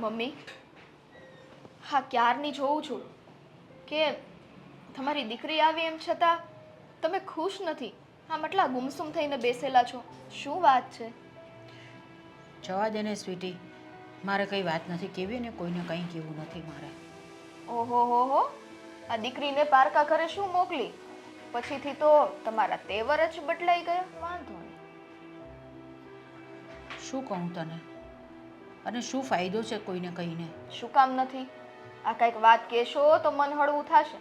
Mummy, હા ક્યારની જોઉં છું કે તમારી દીકરી આવી એમ છતાં તમે ખુશ નથી. આમ આટલા ગુમસુમ થઈને બેસેલા છો. શું વાત છે? જવા દે ને સ્વીટી, મારે કંઈ વાત નથી કહેવી ને કોઈને કંઈ કહેવું નથી મારે. ઓહો હો હો, આ દીકરીને પારકા ઘરે શું મોકલી? પછીથી તો તમારા તેવર જ બદલાઈ ગયા. વાંધો નહીં. શું કહું તને? અને શું ફાયદો છે કોઈને કહીને? શું કામ નથી? આ કંઈક વાત કહેશો તો મન હળવું થશે,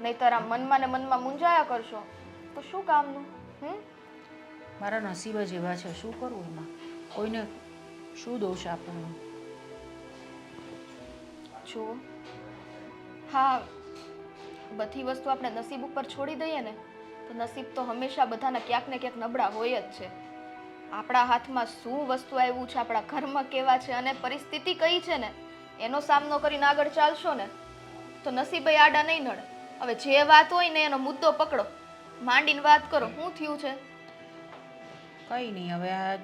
નહીંતર આ મનમાં ને મનમાં મૂંઝાયા કરશો તો શું કામનું? મારા નસીબ જ એવા છે, શું કરું એમાં? કોઈને શું દોષ આપું હું? જુઓ, હા, બધી વસ્તુ આપણે નસીબ ઉપર છોડી દઈએ ને તો નસીબ તો હંમેશા બધાના ક્યાંક ને ક્યાંક નબળા હોય જ છે. આપણા હાથમાં શું વસ્તુ આવ્યું છે, આપણા ઘરમાં કેવા છે અને પરિસ્થિતિ કઈ છે ને એનો સામનો કરીને આગળ ચાલશો ને તો નસીબે આડા નહીં નડે. હવે જે વાત હોય ને એનો મુદ્દો પકડો, માંડીને વાત કરો. શું થયું છે? કંઈ નહીં. હવે આ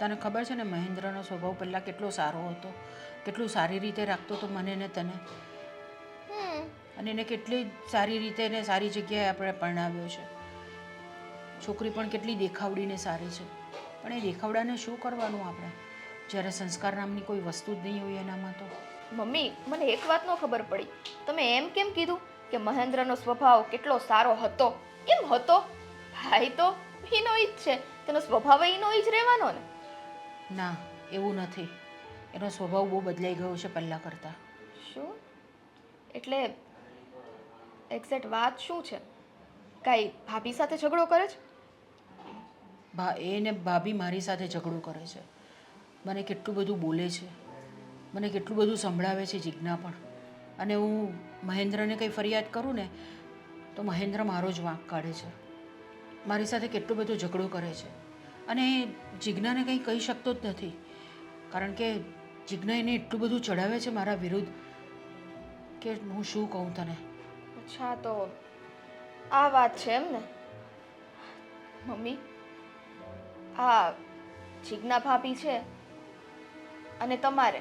તને ખબર છે ને મહેન્દ્રનો સ્વભાવ પહેલાં કેટલો સારો હતો, કેટલું સારી રીતે રાખતો હતો મને ને તને, અને એને કેટલી સારી રીતે ને સારી જગ્યાએ આપણે પરણાવ્યો છે. છોકરી પણ કેટલી દેખાવડીને સારી છે, પણ એ દેખાવડાને શું કરવાનું આપણે જ્યારે સંસ્કાર નામની કોઈ વસ્તુ જ નહીં હોય એનામાં તો. મમ્મી, મને એક વાત નો ખબર પડી. તમે એમ કેમ કીધું કે મહેન્દ્રનો સ્વભાવ કેટલો સારો હતો? કેમ હતો? ભાઈ તો ઈનો જ છે, તેનો સ્વભાવ ઈનો જ રહેવાનો ને. ના, એવું નથી. એનો સ્વભાવ બહુ બદલાઈ ગયો છે પહેલાં કરતાં. શું? એટલે એક્ઝેક્ટ વાત શું છે? કાંઈ ભાભી સાથે ઝઘડો કરે છે? એને ભાભી મારી સાથે ઝઘડો કરે છે, મને કેટલું બધું બોલે છે, મને કેટલું બધું સંભળાવે છે જીજ્ઞા પણ. અને હું મહેન્દ્રને કંઈ ફરિયાદ કરું ને તો મહેન્દ્ર મારો જ વાંક કાઢે છે, મારી સાથે કેટલો બધો ઝઘડો કરે છે. અને જીજ્ઞાને કંઈ કહી શકતો જ નથી, કારણ કે જીજ્ઞા એને એટલું બધું ચડાવે છે મારા વિરુદ્ધ કે હું શું કહું તને. અચ્છા, તો આ વાત છે એમ ને? મમ્મી, આ જીજ્ઞા ભાભી છે અને તમારે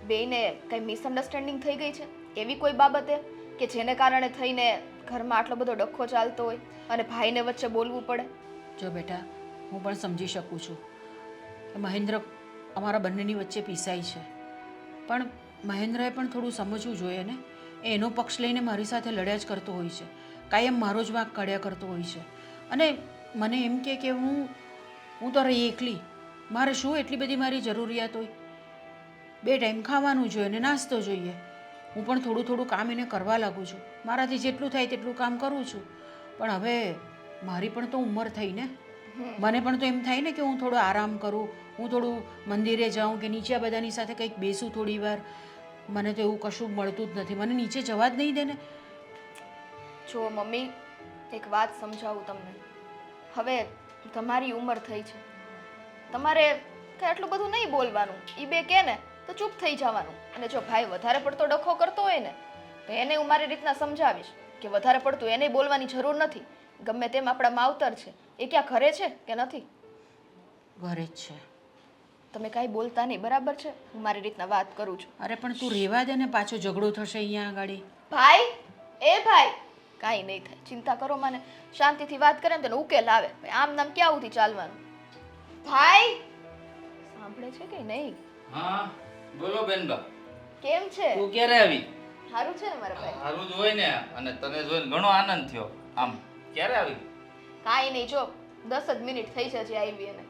બેયને કંઈ મિસઅન્ડરસ્ટેન્ડિંગ થઈ ગઈ છે એવી કોઈ બાબતે કે જેને કારણે થઈને ઘરમાં આટલો બધો ડખો ચાલતો હોય અને ભાઈને વચ્ચે બોલવું પડે? જો બેટા, હું પણ સમજી શકું છું કે મહેન્દ્ર અમારા બંનેની વચ્ચે પીસાય છે, પણ મહેન્દ્રએ પણ થોડું સમજવું જોઈએ ને. એ એનો પક્ષ લઈને મારી સાથે લડ્યા જ કરતો હોય છે, કાયમ મારો જ વાંક કાઢ્યા કરતો હોય છે. અને મને એમ કે હું તો રહી એકલી, મારે શું એટલી બધી મારી જરૂરિયાત હોય? 2 ટાઈમ ખાવાનું જોઈએ ને નાસ્તો જોઈએ. હું પણ થોડું થોડું કામ એને કરવા લાગું છું, મારાથી જેટલું થાય તેટલું કામ કરું છું. પણ હવે મારી પણ તો ઉંમર થઈ ને, મને પણ તો એમ થાય ને કે હું થોડો આરામ કરું, હું થોડું મંદિરે જાઉં કે નીચે બધાની સાથે કંઈક બેસું થોડી વાર. મને તો એવું કશું મળતું જ નથી, મને નીચે જવા જ નહીં દે ને. જો મમ્મી, એક વાત સમજાવું તમને. હવે તમારી ઉંમર થઈ છે, તમારે કંઈ આટલું બધું નહીં બોલવાનું. એ બે કહે ને તો ચૂપ થઈ જવાનું. અને જો ભાઈ વધારે પડતો ડખો કરતો હોય ને તો એને હું મારી રીતના સમજાવીશ કે વધારે પડતું એને બોલવાની જરૂર નથી. ગમે તેમ આપણા માવતર છે, એ ક્યાં ઘરે છે કે નથી? ઘરે જ છે. તમે કાંઈ બોલતા નહીં, બરાબર છે? હું મારી રીતના વાત કરું છું. અરે પણ તું રહેવા દે ને, પાછો ઝઘડો થશે અહીંયા આગળ. ભાઈ, એ ભાઈ, કાંઈ નહીં થાય, ચિંતા કરો મને. શાંતિથી વાત કરે ને તેનો ઉકેલ આવે. આમ નામ ક્યાં ઉથી ચાલવાનું? ભાઈ, સાંભળે છે કે નહીં? હા, બોલો બેનબા. કેમ છે? તું ક્યારે આવી? સારું છે ને મારા ભાઈ? સારું જ હોય ને, અને તને જોઈને ઘણો આનંદ થયો. આમ ક્યારે આવી? કાંઈ નહીં, જો 10 જ મિનિટ થઈ છે હજી આવી એને.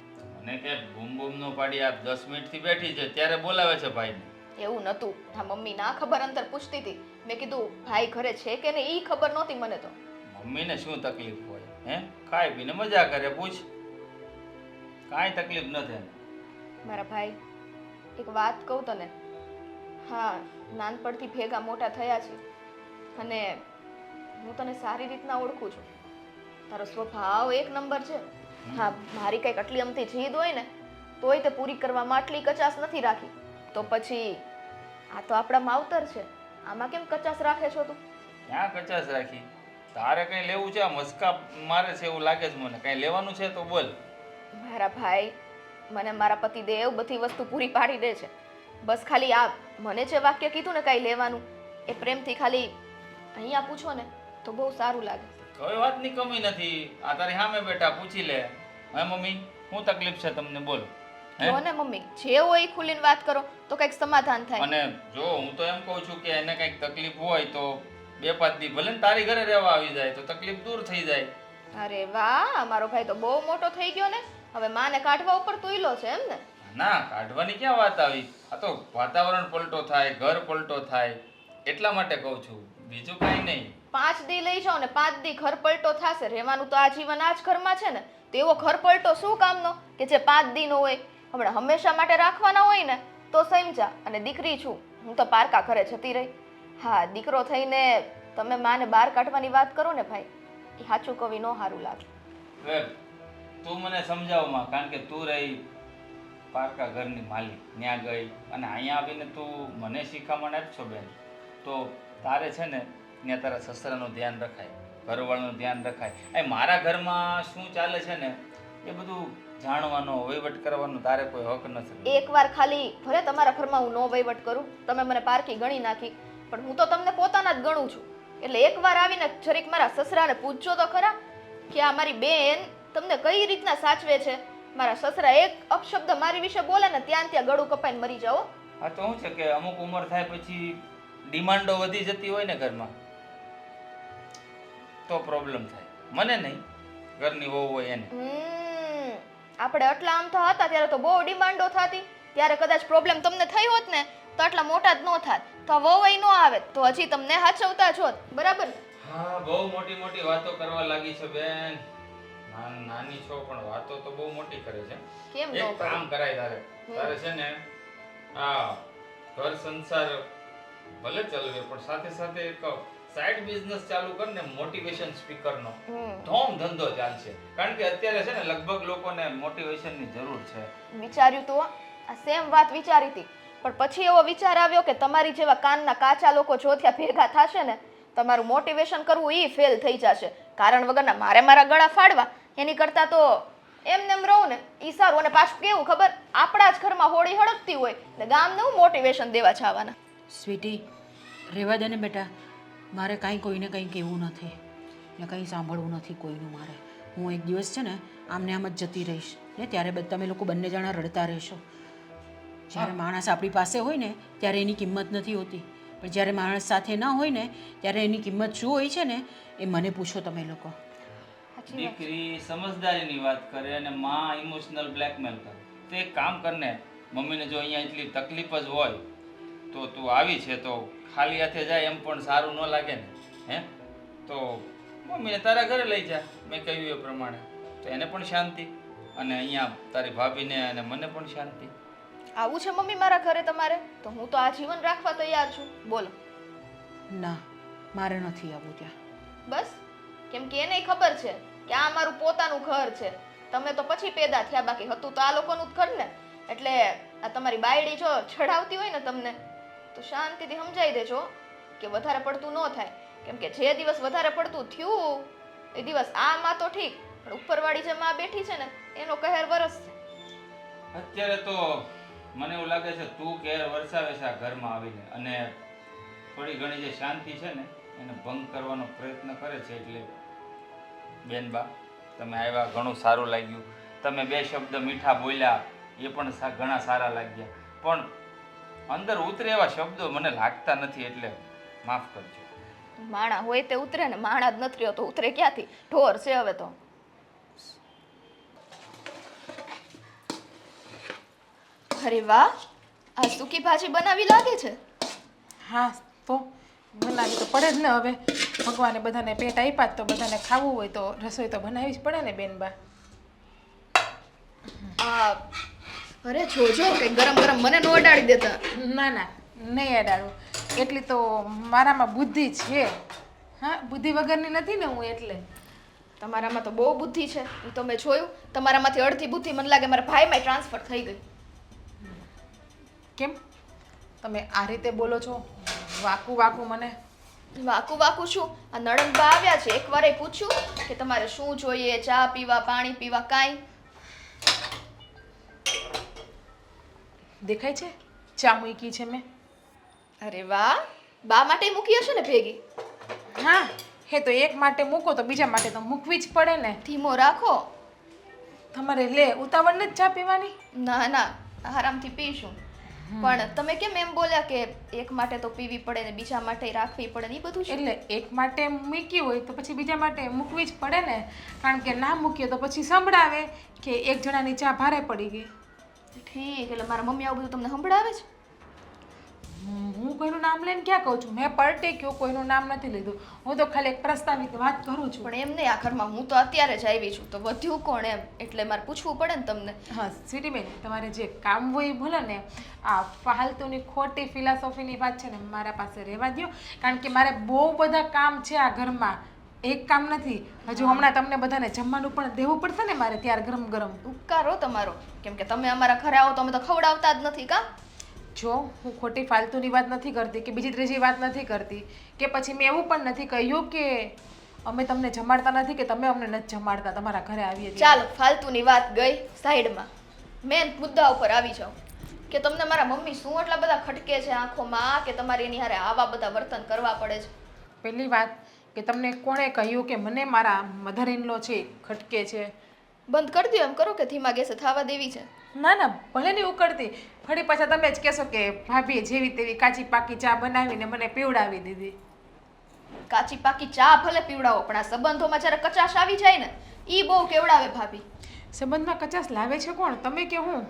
મને કે બૂમ બૂમ નો પાડી આ 10 મિનિટથી બેઠી છે ત્યારે બોલાવે છે ભાઈને. એવું નતું. હા, મમ્મી ના ખબર અંતર પૂછતી હતી. મેં કીધું ભાઈ ઘરે છે કે નહીં, ઈ ખબર નહોતી મને તો. મમ્મીને શું તકલીફ હોય? હે, ખાઈ પીને મજા કરે, પૂછ. કાંઈ તકલીફ નથી એને. મારા ભાઈ, એક વાત કહું તને. હા, નાનપણથી ભેગા મોટા થયા છે અને હું તને સારી રીતના ઓળખું છું. તારો સ્વભાવ એક નંબર છે. હા, મારી કંઈક આટલી અમથી જીદ હોય ને તોય તે પૂરી કરવામાં આટલી કચાશ નથી રાખી. તો પછી આ તો આપણા માવતર છે, આમાં કેમ કચાશ રાખે છો તું? ક્યાં કચાશ રાખી? તારે કંઈ લેવું છે? આ મસ્કા મારે છે એવું લાગે છે મને. કંઈ લેવાનું છે તો બોલ. મારા ભાઈ, મને મારા પતિદેવ બધી વસ્તુ પૂરી પાડી દે છે. બસ ખાલી આ મને જે વાક્ય કીધું ને કાંઈ લેવાનું એ પ્રેમથી ખાલી અહીંયા પૂછો ને તો બહુ સારું લાગે. કોઈ વાતની કમી નથી. આ તારી સામે બેઠા પૂછી લે. હે મમ્મી, શું તકલીફ છે તમને? બોલો. હે? જો ને મમ્મી, જે હોય એ ખુલીને વાત કરો તો કંઈક સમાધાન થાય. અને જો હું તો એમ કહું છું કે એને કંઈક તકલીફ હોય તો 2-5 દી ભલે ને તારી ઘરે રહેવા આવી જાય તો તકલીફ દૂર થઈ જાય. અરે વાહ, મારો ભાઈ તો બહુ મોટો થઈ ગયો ને. હવે માને કાઢવા ઉપર તુયલો છે એમ ને? ના, કાઢવાની ક્યાં વાત આવી? આ તો વાતાવરણ પલટો થાય, ઘર પલટો થાય એટલા માટે કહું છું, બીજું કાંઈ નહીં. 5 દી લઈ જાઓ ને 5 દી ઘર પલટો થશે. રહેવાનું તો આજીવન આ જ ઘરમાં છે ને, તો એવો ઘર પલટો શું કામનો કે જે 5 દીનો હોય? હમણાં હંમેશા માટે રાખવાના હોય ને તો સમજા. અને દીકરી છું હું તો પારકા ઘરે જતી રહી. હા, દીકરો થઈને તમે માને બહાર કાઢવાની વાત કરો ને ભાઈ, એ સાચું કવિ નો સારું લાગે. હવે તું મને સમજાવમાં, કારણ કે તું રહી પારકા ઘરની માલિક, ત્યાં ગઈ અને અહીંયા આવીને તું મને શીખામણ આપશો બેન, તો તારે છે ને ત્યાં તારા સસરાનું ધ્યાન રખાય, ઘરવાળાનું ધ્યાન રખાય. એ મારા ઘરમાં શું ચાલે છે ને એ બધું જાણવાનો, વહીવટ કરવાનો તારે કોઈ હક નથી. એકવાર ખાલી ભલે તમારા ઘરમાં હું નો વહીવટ કરું, તમે મને પારકી ગણી નાખી, પણ હું તો તમને પોતાના જ ગણું છું. એટલે એકવાર આવીને જરીક મારા સસરાને પૂછજો તો ખરા કે આ મારી બેન તમને કઈ રીતના સાચવે છે. મારા સસરા એક અપશબ્દ મારી વિશે બોલે ને ત્યાં ગળું કપાઈને મરી જાઓ. આ તો શું છે કે અમુક ઉંમર થાય પછી ડિમાન્ડો વધી જતી હોય ને ઘરમાં તો પ્રોબ્લેમ થાય. મને નહીં, ઘરની વહુ હોય એને. આપણે આટલા આમ હતા ત્યારે તો બહુ ડિમાન્ડો થતી, ત્યારે કદાચ પ્રોબ્લેમ તમને થઈ હોત ને તો આટલા મોટા જ ન થાત, તો વહુ ન આવે તો હજી તમને હાચવતા જ હોત. બરાબર? હા, બહુ મોટી મોટી વાતો કરવા લાગી છે બેન. નાની છો પણ વાતો તો બહુ મોટી કરે છે. કેમ ન એક કરે? કામ કરાય તારે છે ને આ ઘર સંસાર ભલે ચાલુ રહે પણ સાથે સાથે એક સાઈડ બિઝનેસ ચાલુ કર ને, મોટિવેશન સ્પીકરનો ધોમ ધંધો ચાલશે. કારણ કે અત્યારે છે ને લગભગ લોકોને મોટિવેશનની જરૂર છે. વિચાર્યું તો આ સેમ વાત વિચારી હતી, પણ પછી એવો વિચાર આવ્યો કે તમારી જેવા કાનના કાચા લોકો જો ત્યાં ભેગા થશે ને તમારું મોટિવેશન કરવું ઈ ફેલ થઈ જશે. કારણ વગરના મારે મારા ગળા ફાડવા એની કરતાં તો એમને એમ રહું ને ઈ સારું. અને પાછું કેવું ખબર, આપણા જ ઘરમાં હોળી હળગતી હોય ને ગામને હું મોટિવેશન દેવા જવાના. સ્વીટી, રહેવા દે ને બેટા. મારે કાંઈ કોઈને કંઈ કહેવું નથી ને કંઈ સાંભળવું નથી કોઈનું મારે. હું એક દિવસ છે ને આમને આમ જ જતી રહીશ ને ત્યારે તમે લોકો બંને જણા રડતા રહેશો. જ્યારે માણસ આપણી પાસે હોય ને ત્યારે એની કિંમત નથી હોતી, પણ જ્યારે માણસ સાથે ના હોય ને ત્યારે એની કિંમત શું હોય છે ને એ મને પૂછો તમે લોકો. દીકરી સમજદારીની વાત કરે અને માં ઇમોશનલ બ્લેકમેલ કરે. તો એક કામ કરને, મમ્મીને જો અહીંયા એટલી તકલીફ જ હોય તો તું આવી છે તો ખાલી હાથે જાય એમ પણ સારું ન લાગે ને. હે તો મમ્મીને તારા ઘરે લઈ જા, મેં કહ્યું એ પ્રમાણે, તો એને પણ શાંતિ અને અહીંયા તારી ભાભીને અને મને પણ શાંતિ. આવું છે મમ્મી મારા ઘરે તમારે? તો હું તો આ જીવન રાખવા તૈયાર છું. બોલો. ના, મારે નથી આવવું ત્યાં. બસ? કેમ કે એને ખબર છે કે આ મારું પોતાનું ઘર છે. તમે તો પછી પેદા થયા, બાકી હતું તો આ લોકોનું જ ઘર ને. એટલે આ તમારી બાયડી જો ચડાવતી હોય ને તમને તો શાંતિથી સમજાવી દેજો કે વધારે પડતું ન થાય. કેમ કે જે દિવસ વધારે પડતું થયું એ દિવસ આ માં તો ઠીક, પણ ઉપરવાળી જે માં બેઠી છે ને એનો કહેર વરસશે. અત્યારે તો મને એવું લાગે છે તું કેર વરસાવે છે આ ઘરમાં આવીને, અને થોડી ઘણી જે શાંતિ છે ને એને ભંગ કરવાનો પ્રયત્ન કરે છે. એટલે બેનબા, તમે આવ્યા ઘણું સારું લાગ્યું. તમે 2 શબ્દ મીઠા બોલ્યા એ પણ ઘણા સારા લાગ્યા, પણ અંદર ઉતરે એવા શબ્દો મને લાગતા નથી, એટલે માફ કરજો. માણા હોય તે ઉતરે ને, માણા જ નથી રહ્યો તો ઉતરે ક્યાંથી? ઢોર છે હવે તો. અરે વાહ, આ સૂકી ભાજી બનાવી લાગે છે. હા, તો બનાવી તો પડે જ ને. હવે ભગવાને બધાને પેટ આપ્યા જ તો બધાને ખાવું હોય તો રસોઈ તો બનાવવી જ પડે ને બેનબા. અરે જોજો કે ગરમ ગરમ મને નો અડાડી દેતા. ના ના, નહીં અડાડું. એટલી તો મારામાં બુદ્ધિ છે. હા, બુદ્ધિ વગરની નથી ને હું. એટલે તમારામાં તો બહુ બુદ્ધિ છે, એ તો મેં જોયું. તમારામાંથી અડધી બુદ્ધિ મને લાગે મારા ભાઈમાં ટ્રાન્સફર થઈ ગઈ. કેમ તમે આ રીતે બોલો છો? વાકું વાકું મને. વાકું વાકું શું? આ નણંદબા આવ્યા છે, એકવાર એ પૂછ્યું કે તમારે શું જોઈએ, ચા પીવા, પાણી પીવા, કાંઈ? દેખાય છે ચા મૂકી છે મેં. અરે વાહ, બા માટે મૂકી હશે ને ભેગી. હા, હે તો એક માટે મૂકો તો બીજા માટે તો મૂકવી જ પડે ને. ધીમો રાખો. તમારે લે ઉતાવળ નથી ચા પીવાની? ના ના, આરામથી પીશું. પણ તમે કેમ એમ બોલ્યા કે એક માટે તો પીવી પડે ને બીજા માટે રાખવી પડે ને એ બધું છે? એટલે એક માટે મૂકી હોય તો પછી બીજા માટે મૂકવી જ પડે ને. કારણ કે ના મૂકીએ તો પછી સંભળાવે કે એક જણાની ચા ભારે પડી ગઈ. ઠીક, એટલે મારા મમ્મી આવું બધું તમને સંભળાવે છે? હું કોઈનું નામ લઈને ક્યાં કહું છું? મેં પલટી ગયું, કોઈનું નામ નથી લીધું. હું તો ખાલી એક પ્રસ્તાવિક વાત કરું છું. પણ એમ નહીં, આ ઘરમાં હું તો અત્યારે જ આવી છું તો વધ્યું કોણ એમ, એટલે મારે પૂછવું પડે ને તમને. હા સ્વીટી બેન, તમારે જે કામ હોય એ ભલે ને, આ ફાલતુની ખોટી ફિલોસોફીની વાત છે ને મારા પાસે રહેવા દ્યો. કારણ કે મારે બહુ બધા કામ છે આ ઘરમાં, એક કામ નથી. હજુ હમણાં તમને બધાને જમવાનું પણ દેવું પડશે ને મારે, ત્યાર ગરમ ગરમ. ઉપકારો તમારો, કેમ કે તમે અમારા ઘરે આવો તો અમે તો ખવડાવતા જ નથી કા? જો હું ખોટી ફાલતુની વાત નથી કરતી કે બીજી ત્રીજી વાત નથી કરતી, કે પછી મેં એવું પણ નથી કહ્યું કે અમે તમને જમાડતા નથી કે તમે અમને નથી જમાડતા તમારા ઘરે આવીએ છીએ. ચાલો, ફાલતુની વાત ગઈ સાઈડમાં. મેન મુદ્દા ઉપર આવી જાઉં કે તમને મારા મમ્મી શું એટલા બધા ખટકે છે આંખોમાં કે તમારે એની હારે આવા બધા વર્તન કરવા પડે છે? પહેલી વાત કે તમને કોણે કહ્યું કે મને મારા મધર ઇન લો છે ખટકે છે? બંધ કરી દો એમ કરો કે ધીમા ગેસે થવા દેવી છે. ના ના, ભલે નહીં ઉકળતી. ફરી પાછા તમે જ કહેશો કે ભાભીએ જેવી તેવી કાચી પાકી ચા બનાવીને મને પીવડાવી દીધી. કાચી પાકી ચા ભલે પીવડાવો, પણ આ સંબંધોમાં જ્યારે કચાશ આવી જાય ને ઈ બહુ કેવડાવે ભાભી. સંબંધમાં કચાશ લાવે છે કોણ, તમે કે હું?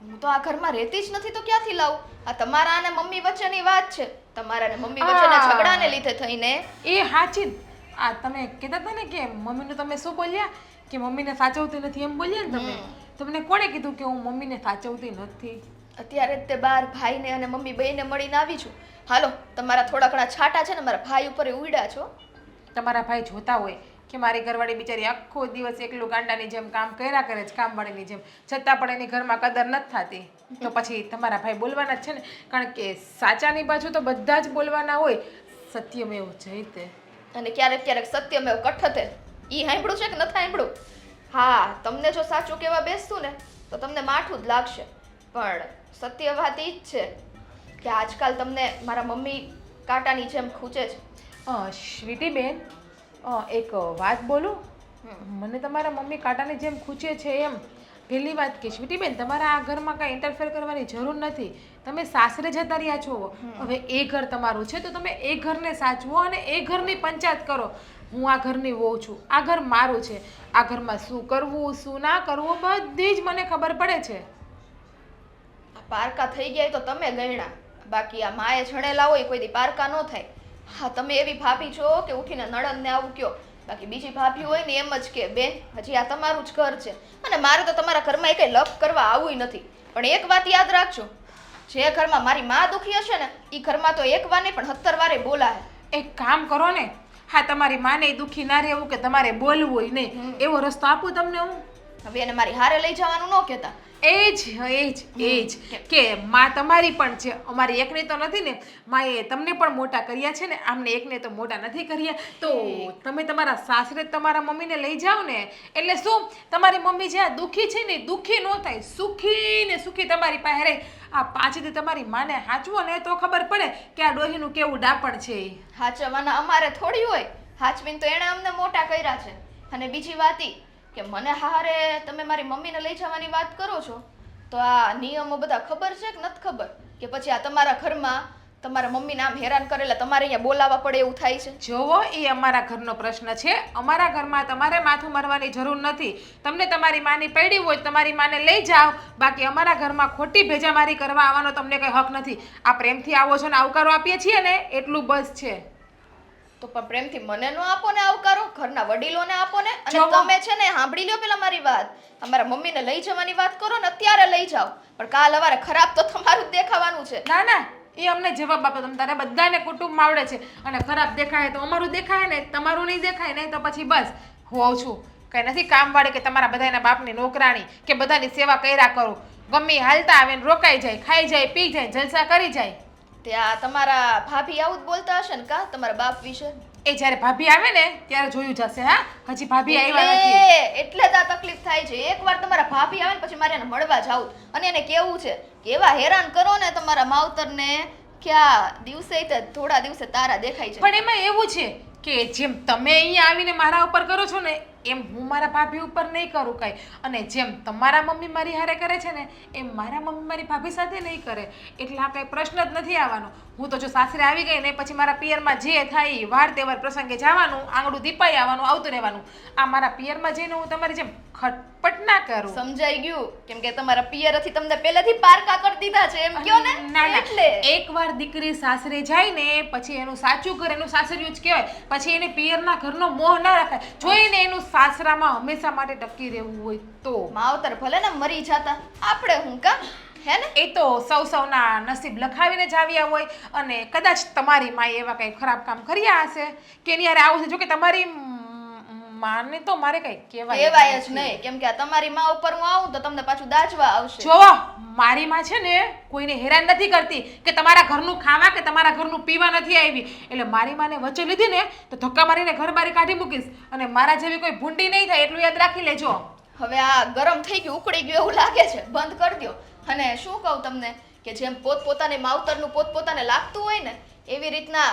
હું તો આ ઘરમાં રહેતી જ નથી તો ક્યાંથી લાવું? આ તમારા અને મમ્મી વચ્ચેની વાત છે. તમારા અને મમ્મી વચ્ચેના ઝઘડાને લીધે થઈને. એ હાચી જ. આ તમે કહેતા હતા ને કે મમ્મીનું તમે શું બોલ્યા કે મમ્મીને સાચવતી નથી એમ બોલ્યા ને તમે. તમને કોણે કીધું કે હું મમ્મીને સાચવતી નથી? અત્યારે જ તે બાર ભાઈને અને મમ્મી બેયને મળીને આવી છું. હાલો, તમારા થોડા ઘણા છાટા છે ને મારા ભાઈ ઉપર ઉડ્યા છો. તમારા ભાઈ જોતા હોય કે મારી ઘરવાળી બિચારી આખો દિવસ એકલું ગાંડાની જેમ કામ કર્યા કરે છે, કામવાળીની જેમ, છતાં પણ એની ઘરમાં કદર નથી થતી, તો પછી તમારા ભાઈ બોલવાના જ છે ને. કારણ કે સાચાની બાજુ તો બધા જ બોલવાના હોય. સત્યમેવ જયતે. અને ક્યારેક ક્યારેક સત્યમેવ કઠતે. ઈ સાંભળ્યું છે કે નથી સાંભળ્યું? હા, તમને જો સાચું કહેવા બેસતું ને તો તમને માઠું જ લાગશે, પણ સત્ય વાત ઈ જ છે કે આજકાલ તમને મારા મમ્મી કાંટાની જેમ ખૂંચે છે. સ્વીટી બેન, એક વાત બોલું? મને તમારા મમ્મી કાંટાની જેમ ખૂંચે છે એમ પહેલી વાત કે સ્વીટી બેન, તમારા આ ઘરમાં કાંઈ ઇન્ટરફેર કરવાની જરૂર નથી. તમે સાસરે જતા રહ્યા છો, હવે એ ઘર તમારું છે તો તમે એ ઘરને સાચવો અને એ ઘરની પંચાયત કરો. હું આ ઘરની વહુ છું, આ ઘર મારું છે. આ ઘરમાં શું કરવું શું ના કરવું બધી જ મને ખબર પડે છે. આ પારકા થઈ ગયા તો તમે ગયણા, બાકી આ માએ જણેલા હોય કોઈ દી પારકા ન થાય. હા, તમે એવી ભાભી છો કે ઉઠીને નણંદને આવું કયો, બાકી બીજી ભાભી હોય ને એમ જ કે બેન હજી આ તમારું જ ઘર છે અને મારે તો તમારા ઘરમાં એ કંઈ લપ કરવા આવું નથી. પણ એક વાત યાદ રાખજો, જે ઘરમાં મારી માં દુખી હશે ને એ ઘરમાં તો એક વાર નહીં પણ 17 વારે બોલાય. એક કામ કરો ને, હા તમારી માને દુખી ના રહેવું કે તમારે બોલવું હોય નહીં, એવો રસ્તો આપું તમને હું. હવે એને મારી હારે લઈ જવાનું ન કહેતા. એ જ કે માં તમારી પણ છે, અમારી એકની તો નથી ને. માએ તમને પણ મોટા કર્યા છે ને, આમને એકને તો મોટા નથી કર્યા. તો તમે તમારા સાસરે તમારા મમ્મીને લઈ જાઓ ને, એટલે શું તમારી મમ્મી જ્યાં દુખી છે ને દુખી ન થાય, સુખી ને સુખી તમારી પાસે રહે. આ પાછળથી તમારી માને હાચવો ને તો ખબર પડે કે આ ડોહીનું કેવું ડાપણ છે. હાચવાના અમારે થોડી હોય, હાચવીને તો એણે અમને મોટા કર્યા છે. અને બીજી વાત ઈ કે મને હારે તમે મારી મમ્મીને લઈ જવાની વાત કરો છો તો આ નિયમો બધા ખબર છે કે નથી ખબર? કે પછી આ તમારા ઘરમાં તમારા મમ્મીને આમ હેરાન કરેલા તમારે અહીંયા બોલાવવા પડે એવું થાય છે? જોવો, એ અમારા ઘરનો પ્રશ્ન છે. અમારા ઘરમાં તમારે માથું મારવાની જરૂર નથી. તમને તમારી માની પડી હોય તમારી માને લઈ જાઓ, બાકી અમારા ઘરમાં ખોટી ભેજામારી કરવા આવવાનો તમને કંઈ હક નથી. આ પ્રેમથી આવો છો ને આવકારો આપીએ છીએ ને એટલું બસ છે. તો પણ પ્રેમથી મને ન આપો ને આવકારો, ઘરના વડીલોને આપો ને. અને તમે છે ને સાંભળી લ્યો પેલા મારી વાત, અમારા મમ્મીને લઈ જવાની વાત કરો ને અત્યારે લઈ જાઓ, પણ કાલ સવારે ખરાબ તો તમારું જ દેખાવાનું છે. ના ના, એ અમને જવાબ આપો. તમે તારે બધાને કુટુંબમાં આવડે છે અને ખરાબ દેખાય તો અમારું દેખાય ને, તમારું નહીં દેખાય નહીં તો પછી બસ હોઉં છું. કંઈ નથી કામવાળી કે તમારા બધાના બાપની નોકરાણી કે બધાની સેવા કર્યા કરું. ગમે હાલતા આવે ને રોકાઈ જાય, ખાઈ જાય, પી જાય, જલસા કરી જાય. ત્યાં તમારા ભાભી આવું જ બોલતા હશે ને કા તમારા બાપ વિશે? એ જ્યારે ભાભી આવે ને ત્યારે જોયું જશે. હા, હજી ભાભી આવ્યા નથી એટલે જ આ તકલીફ થાય છે. એકવાર તમારા ભાભી આવે ને પછી મારે એને મળવા જાવું અને એને કેવું છે કેવા હેરાન કરો ને તમારા માવતરને કે આ દિવસે તે થોડા દિવસે તારા દેખાય છે. પણ એમાં એવું છે કે જેમ તમે અહીંયા આવીને મારા ઉપર કરો છો ને એમ હું મારા ભાભી ઉપર નહીં કરું કાંઈ. અને જેમ તમારા મમ્મી મારી હારે કરે છે ને એમ મારા મમ્મી મારી ભાભી સાથે નહીં કરે. એટલે આ કાંઈ પ્રશ્ન જ નથી આવવાનો. હું તો જો સાસરે આવી ગઈ ને પછી મારા પિયરમાં જે થાય એ વાર તહેવાર પ્રસંગે જવાનું, આંગળું દીપાઈ આવવાનું, આવતું રહેવાનું. આ મારા પિયરમાં જઈને હું તમારી જેમ ખટપટ ના કરું. સમજાઈ ગયું કેમ કે તમારા પિયરથી તમને પહેલેથી પારકા કરી દીધા છે એમ કયો ને. ના ના, એટલે એકવાર દીકરી સાસરે જાય ને પછી એનું સાચું ઘર એનું સાસરિયું જ કહેવાય. પછી એને પિયરના ઘરનો મોહ ના રાખાય. જોઈને એનું સાસરામાં હંમેશા માટે ટકી રહેવું હોય તો. માવતર ભલે ને મરી જાતા, આપણે હું કા હે ને. એ તો સૌના નસીબ લખાવીને જ આવ્યા હોય. અને કદાચ તમારી માએ એવા કંઈ ખરાબ કામ કર્યા હશે કે એની હારે આવું છે. જો કે તમારી માને તો મારે કંઈ કહેવાય જ નહીં કેમ કે આ તમારી માં ઉપર હું આવું તો તમને પાછું દાજવા આવશે. જો મારી માં છે ને કોઈને હેરાન નથી કરતી કે તમારા ઘરનું ખાવા કે તમારા ઘરનું પીવા નથી આવી. એટલે મારી માને વચ્ચે લીધી ને તો ધક્કા મારીને ઘર બારી કાઢી મૂકીશ. અને મારા જેવી કોઈ ભૂંડી નહીં થાય એટલું યાદ રાખી લેજો. હવે આ ગરમ થઈ ગયું, ઉકળી ગયું એવું લાગે છે, બંધ કરી દો. અને શું કહું તમને કે જેમ પોતપોતાને માવતરનું પોતપોતાને લાગતું હોય ને એવી રીતના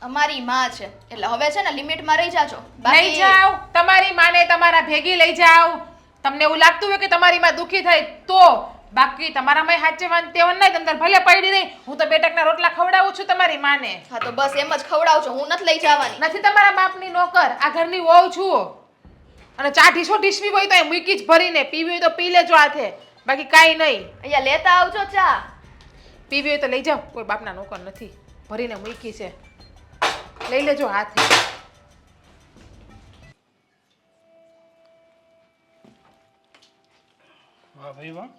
અમારી માં છે. એટલે હવે છે ને લિમિટમાં રહી જાજો. લઈ જાઓ તમારી માને તમારા ભેગી લઈ જાઓ. તમને એવું લાગતું હોય કે તમારી માં દુખી થાય તો. બાકી તમારા માં હાચવાન તેવન નહીં. તમને ભલે પડી નહીં. હું તો બેટકના રોટલા ખવડાવું છું તમારી માને. હા તો બસ એમ જ ખવડાવજો, હું નથી લઈ જવાની. નથી તમારા બાપની નોકર, આ ઘરની વહુ છું. અને ચા ઢીસો ઢીસવી હોય તો એ મૂકી જ ભરીને, પીવી હોય તો પી લેજો હાથે, બાકી કાંઈ નહીં. અહીંયા લેતા આવજો ચા. પીવી હોય તો લઈ જાઓ, કોઈ બાપના નોકર નથી. ભરીને મૂકી છે, લઈ લેજો હાથે. વાહ ભાઈ વાહ,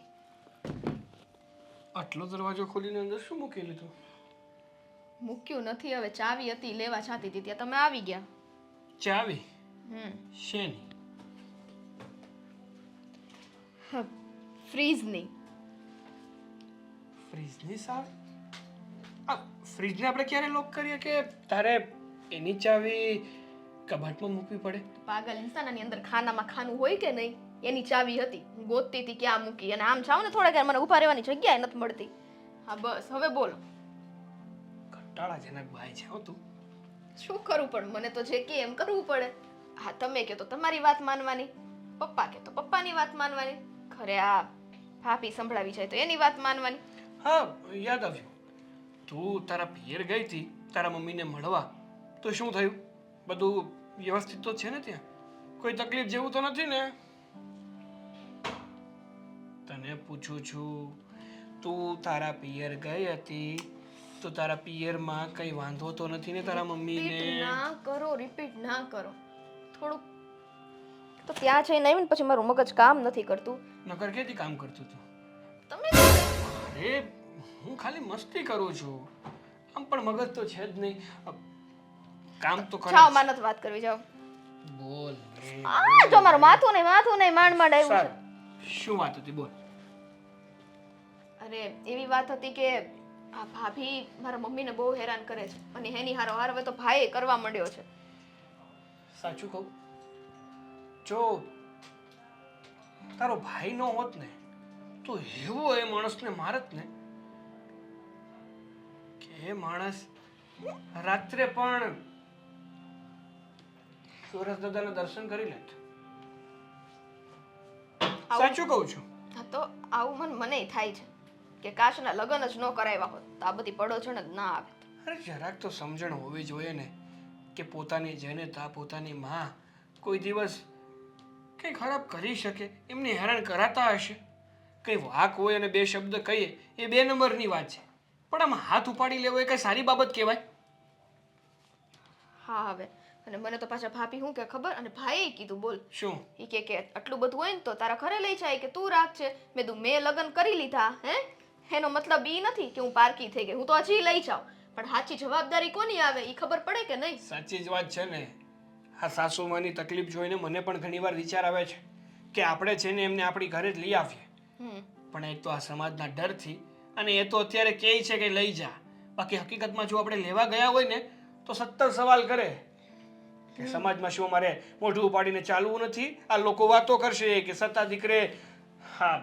આટલો દરવાજો ખોલીને અંદર શું મૂકી લીધું? મૂક્યું નથી, હવે ચાવી હતી લેવા જાતી હતી ત્યાં તમે આવી ગયા. ચાવી? શેની? ફ્રીજની. ફ્રીજની સાવ? આ ફ્રીજને આપણે ક્યારે લોક કરીએ કે તારે એની ચાવી કબાટમાં મૂકવી પડે? પાગલ ઇન્સાનની અંદર ખાનામાં ખાનું હોય કે નહીં, એની ચાવી હતી. હું ગોતતી હતી ક્યાં મૂકી. અને આમ જાવ ને થોડા મને ઊભા રહેવાની જગ્યાએ નથી મળતી. હા બસ હવે બોલો. કંટાળાજનક બાઈ છે હો તું. શું કરું પણ મને તો જે કે એમ કરવું પડે. હા તમે કહો તો તમારી વાત માનવાની, પપ્પા કહે તો પપ્પાની વાત માનવાની, ખરે આ ભાભી સંભળાવી જાય તો એની વાત માનવાની. હા યાદ આવ્યું, તું તારા પિયર ગઈ હતી તારા મમ્મીને મળવા, તો શું થયું? બધું વ્યવસ્થિત તો છે ને ત્યાં? કોઈ તકલીફ જેવું તો નથી ને? તને પૂછું છું, તું તારા પિયર ગઈ હતી તો તારા પિયરમાં કઈ વાંધો તો નથી ને તારા મમ્મીને? રિપીટ ના કરો, રિપીટ ના કરો. થોડુંક તો ત્યાં જઈને આવીને પછી મારું મગજ કામ નથી કરતું. નકર કેથી કામ કરતું તું? તમે અરે હું ખાલી મસ્તી કરું છું, આમ પણ મગજ તો છે જ નહીં. કામ તો કરે. જાઓ માનત વાત કરવી જાઓ. બોલ રે. આ જો મારું માથું નહીં માંડ માંડ આવ્યું છે. સારું. શું વાત હતી બોલ. અરે એવી વાત હતી કે આ ભાભી મારા મમ્મીને બહુ હેરાન કરે છે અને એની હારો હવે તો ભાઈ કરવા માંડ્યો છે. સાચું કહું, જો તારો ભાઈ નો હોત ને તો એવો એ માણસને મારત ને કે એ માણસ રાત્રે પણ સુરજ દાદાના દર્શન કરી લેત. સાચું કહું છું. હા તો આવું મને થાય છે કે કાશના લગ્ન જ ન કરાવ્યા હોત તો આ બધી પડોજણ જ ના આવે. અરે જરાક તો સમજણ હોવી જોઈએ ને કે પોતાની જનતા પોતાની માં કોઈ દિવસ કંઈ ખરાબ કરી શકે, એમને હેરાન કરાતા હશે, કંઈ વાક હોય અને બે શબ્દ કહીએ એ 2 નંબરની વાત છે, પણ આમ હાથ ઉપાડી લેવો એ કઈ સારી બાબત કહેવાય? હા હવે અને મને તો પાછા ભાભી શું કે ખબર, અને ભાઈએ કીધું બોલ શું? એ કે આટલું બધું હોય ને તો તારા ઘરે લઈ જાય કે તું રાખ છે. મેં લગ્ન કરી લીધા હે, એનો મતલબ ઈ નથી કે હું પારકી થઈ ગઈ, હું તો હજી લઈ જાઉં, પણ સાચી જવાબદારી કોની આવે એ ખબર પડે કે નહીં? સાચી જ વાત છે ને. આ સાસુમાની તકલીફ જોઈને મને પણ ઘણીવાર વિચાર આવે છે કે આપણે છે ને એમને આપણી ઘરે જ લઈ આવીએ, પણ એક તો આ સમાજના ડરથી, અને એ તો અત્યારે કહે છે કે લઈ જા, બાકી હકીકતમાં જો આપણે લેવા ગયા હોય ને તો 70 સવાલ કરે કે સમાજમાં શું અમારે મોઢું ઉપાડીને ચાલવું નથી? આ લોકો વાતો કરશે કે સત્તા દીકરે. હા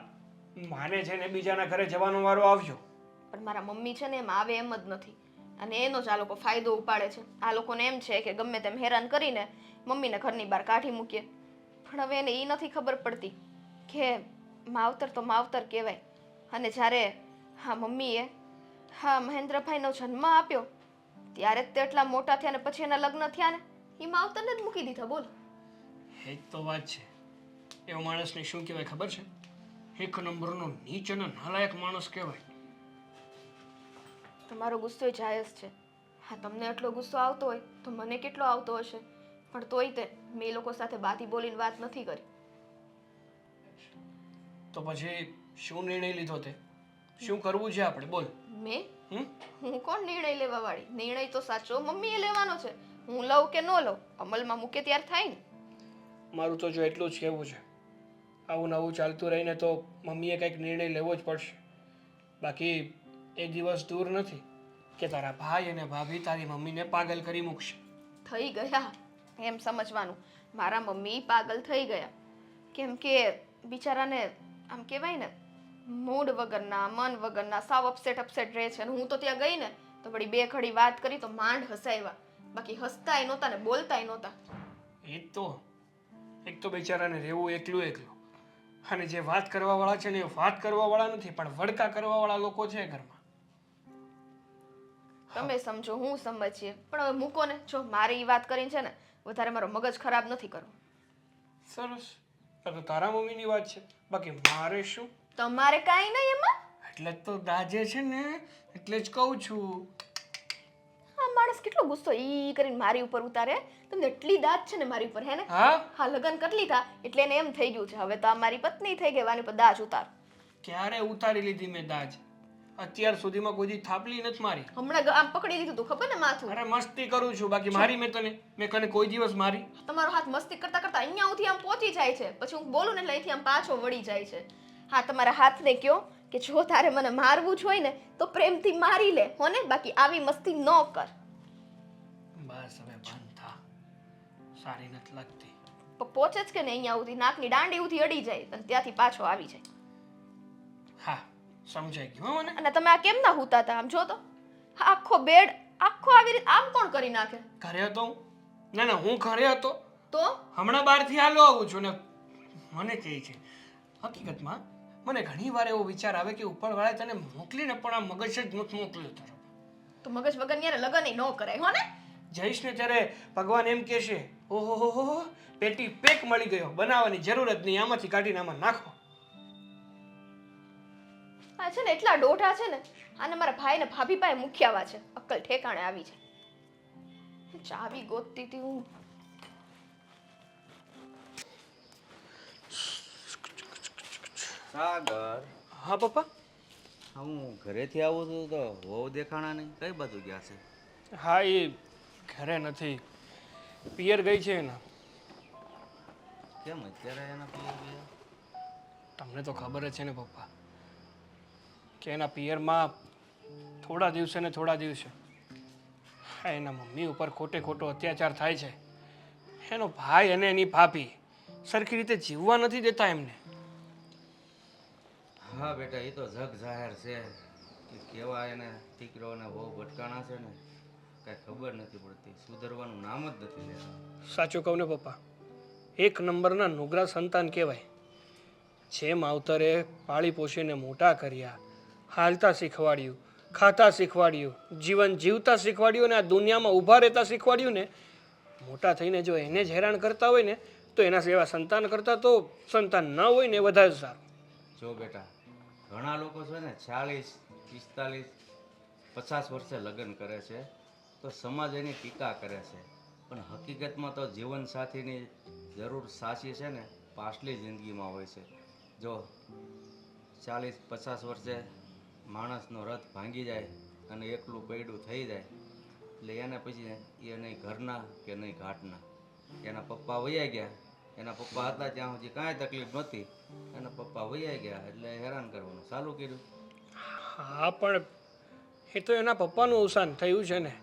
માને છે ને બીજાના ઘરે જવાનો વારો આવ્યો. પણ મારા મમ્મી છે ને એમ આવે એમ જ નથી અને એનો જ આ લોકો ફાયદો ઉપાડે છે. આ લોકોને એમ છે કે ગમે તેમ હેરાન કરીને મમ્મીને ઘરની બહાર કાઢી મૂકીએ. પણ હવે એને એ નથી ખબર પડતી કે માવતર તો માવતર કહેવાય. અને જ્યારે મમ્મીએ મહેન્દ્રભાઈનો જન્મ આપ્યો ત્યારે જ તે એટલા મોટા થયા ને પછી એના લગ્ન થયા ને એ માવતરને જ મૂકી દીધા. બોલ. એ જ તો વાત છે. એવો માણસને શું કહેવાય ખબર છે? એક નંબરનો નીચ અને નાલાયક માણસ કહેવાય. તમારો ગુસ્સો જાયજ છે. તમને એટલો ગુસ્સો આવતો હોય તો મને કેટલો આવતો હશે. પણ તોય તે મેં એ લોકો સાથે બાતી બોલીને વાત નથી કરી. તો પછી શું નિર્ણય લીધો તે? શું કરવું છે આપણે? બોલ. મેં હમ? હું કોણ નિર્ણય લેવા વાળી? નિર્ણય તો સાચો મમ્મીએ લેવાનો છે. હું લઉં કે ન લઉં અમલમાં મૂકે ત્યારે થાય ને. મારું તો જો એટલું જ કહેવું છે, આવું નવું ચાલતું રહીને તો મમ્મીએ કંઈક નિર્ણય લેવો જ પડશે. બાકી એ દિવસ દૂર નથી કે તારા ભાઈ અને ભાભી તારી મમ્મીને પાગલ કરી મૂકશે. થઈ ગયા એમ સમજવાનું. મારા મમ્મી પાગલ થઈ ગયા કેમ કે બિચારાને આમ કહેવાય ને મૂડ વગરના મન વગરના સાવ અપસેટ રહે છે. અને હું તો ત્યાં ગઈ ને તો વળી બે ઘડી વાત કરી તો માંડ હસાવ્યા. બાકી હસતાય નહોતા ને બોલતાય નહોતા. એ જ તો એક તો બિચારાને રહેવું એકલું અને જે વાત કરવાવાળા છે ને એ વાત કરવાવાળા નથી પણ વડકા કરવાવાળા લોકો છે ઘરમાં. તમે સમજો હું સમજીએ પણ હવે મૂકો ને. જો મારે એ વાત કરીને છે ને વધારે મારો મગજ ખરાબ નથી કરવો. સરસ. આ તો તારા મમ્મીની વાત છે, બાકી મારે શું? તમારે કાંઈ નહીં એમાં. એટલે જ તો દાજે છે ને, એટલે જ કહું છું. આ માણસ કેટલો ગુસ્સો ઈ કરીને મારી ઉપર ઉતારે. તમને એટલી દાજ છે ને મારી ઉપર હે ને? હા, લગન કરી લીધા એટલે એને એમ થઈ ગયું છે હવે તો આ મારી પત્ની થઈ ગઈ વાની પર દાજ ઉતાર. ક્યારે ઉતારી લીધી મેં દાજ? અત્યાર સુધીમાં કોઈ દી થાપલી નથી મારી. હમણાં આમ પકડી લીધું તું ખબર ને માથું. અરે મસ્તી કરું છું, બાકી મારી મેં કને કોઈ દિવસ મારી? તમારો હાથ મસ્તી કરતા કરતા અહીંયા સુધી આમ પહોંચી જાય છે પછી હું બોલું ને એટલે અહીંથી આમ પાછો વળી જાય છે. હા, તમારા હાથને કયો કે જો તારે મને મારવું જ હોય ને તો પ્રેમથી મારી લે હોને, બાકી આવી મસ્તી ન કર. બસ હવે બંધ થા, સારી નથી લાગતી. પહોંચે જ કે ને અહીંયા સુધી નાકની દાંડી ઉથી અડી જાય અને ત્યાંથી પાછો આવી જાય. હા, સમજાઈ ગયું હો મને. અને તમે આ કેમ ના હુતા હતા? આમ જો તો આખો બેડ આખો આવી રીતે આમ કોણ કરી નાખે? ઘરે હતો હું? ના હું ઘરે હતો. તો હમણાં બહારથી હાલો આવું છું ને મને કહે છે. હકીકતમાં મને ઘણી વાર એવો વિચાર આવે કે ઉપરવાળાએ તને મોકલીને પણ આ મગજ જ નથી મોકલ્યો તારો. તો મગજ વગર ન્યારે લગન ન કરાય હો ને. જઈશ ને ત્યારે ભગવાન એમ કહેશે, ઓહો પેટી પેક મળી ગયો, બનાવવાની જરૂર જ નહીં, આમાંથી કાઢીને આમાં નાખો. આ છે ને એટલા ડોઢા છે ને આને મારા ભાઈ ને ભાભી પાસે મૂક્યાવા છે. અક્કલ ઠેકાણે આવી છે. ચાવી ગોતતી હતી હું. સાગર, હા પપ્પા. હું ઘરેથી આવું છું તો વહુ દેખાણા નહીં, કઈ બાજુ ગયા છે? હા, એ ઘરે નથી, પિયર ગઈ છે એના. કેમ અત્યારે એના પિયર ગયા? તમને તો ખબર જ છે ને પપ્પા કે એના પિયરમાં થોડા દિવસે એના મમ્મી ઉપર ખોટો અત્યાચાર થાય છે. એનો ભાઈ અને એની ભાભી સરખી રીતે જીવવા નથી દેતા એમને. હા બેટા, એ તો જગ જાહેર છે કે કેવા એને દીકરોને બહુ ભટકાણા છે ને કાંઈ ખબર નથી પડતી, સુધરવાનું નામ જ નથી લેતા. સાચું કહું ને પપ્પા, એક નંબરના નુગરા સંતાન કહેવાય. જે માવતરે પાળી પોષીને મોટા કર્યા, હાલતા શીખવાડ્યું, ખાતા શીખવાડ્યું, જીવન જીવતા શીખવાડ્યું અને આ દુનિયામાં ઊભા રહેતા શીખવાડ્યું ને, મોટા થઈને જો એને જ હેરાન કરતા હોય ને તો એના જેવા સંતાન કરતાં તો સંતાન ન હોય ને વધારે સારું. જો બેટા, ઘણા લોકો છે ને 40, 45, 50 વર્ષે લગ્ન કરે છે તો સમાજ એની ટીકા કરે છે, પણ હકીકતમાં તો જીવનસાથીની જરૂર સાચી છે ને પાછલી જિંદગીમાં હોય છે. જો 40, 50 વર્ષે માણસનો રથ ભાંગી જાય અને એકલું પૈડું થઈ જાય એટલે એને પછી એ નહીં ઘરના કે નહીં ઘાટના. એના પપ્પા વયા ગયા, એના પપ્પા હતા ત્યાં સુધી કાંઈ તકલીફ નહોતી, એના પપ્પા વયા ગયા એટલે હેરાન કરવાનું ચાલુ કર્યું. હા, પણ એ તો એના પપ્પાનું અવસાન થયું છે ને,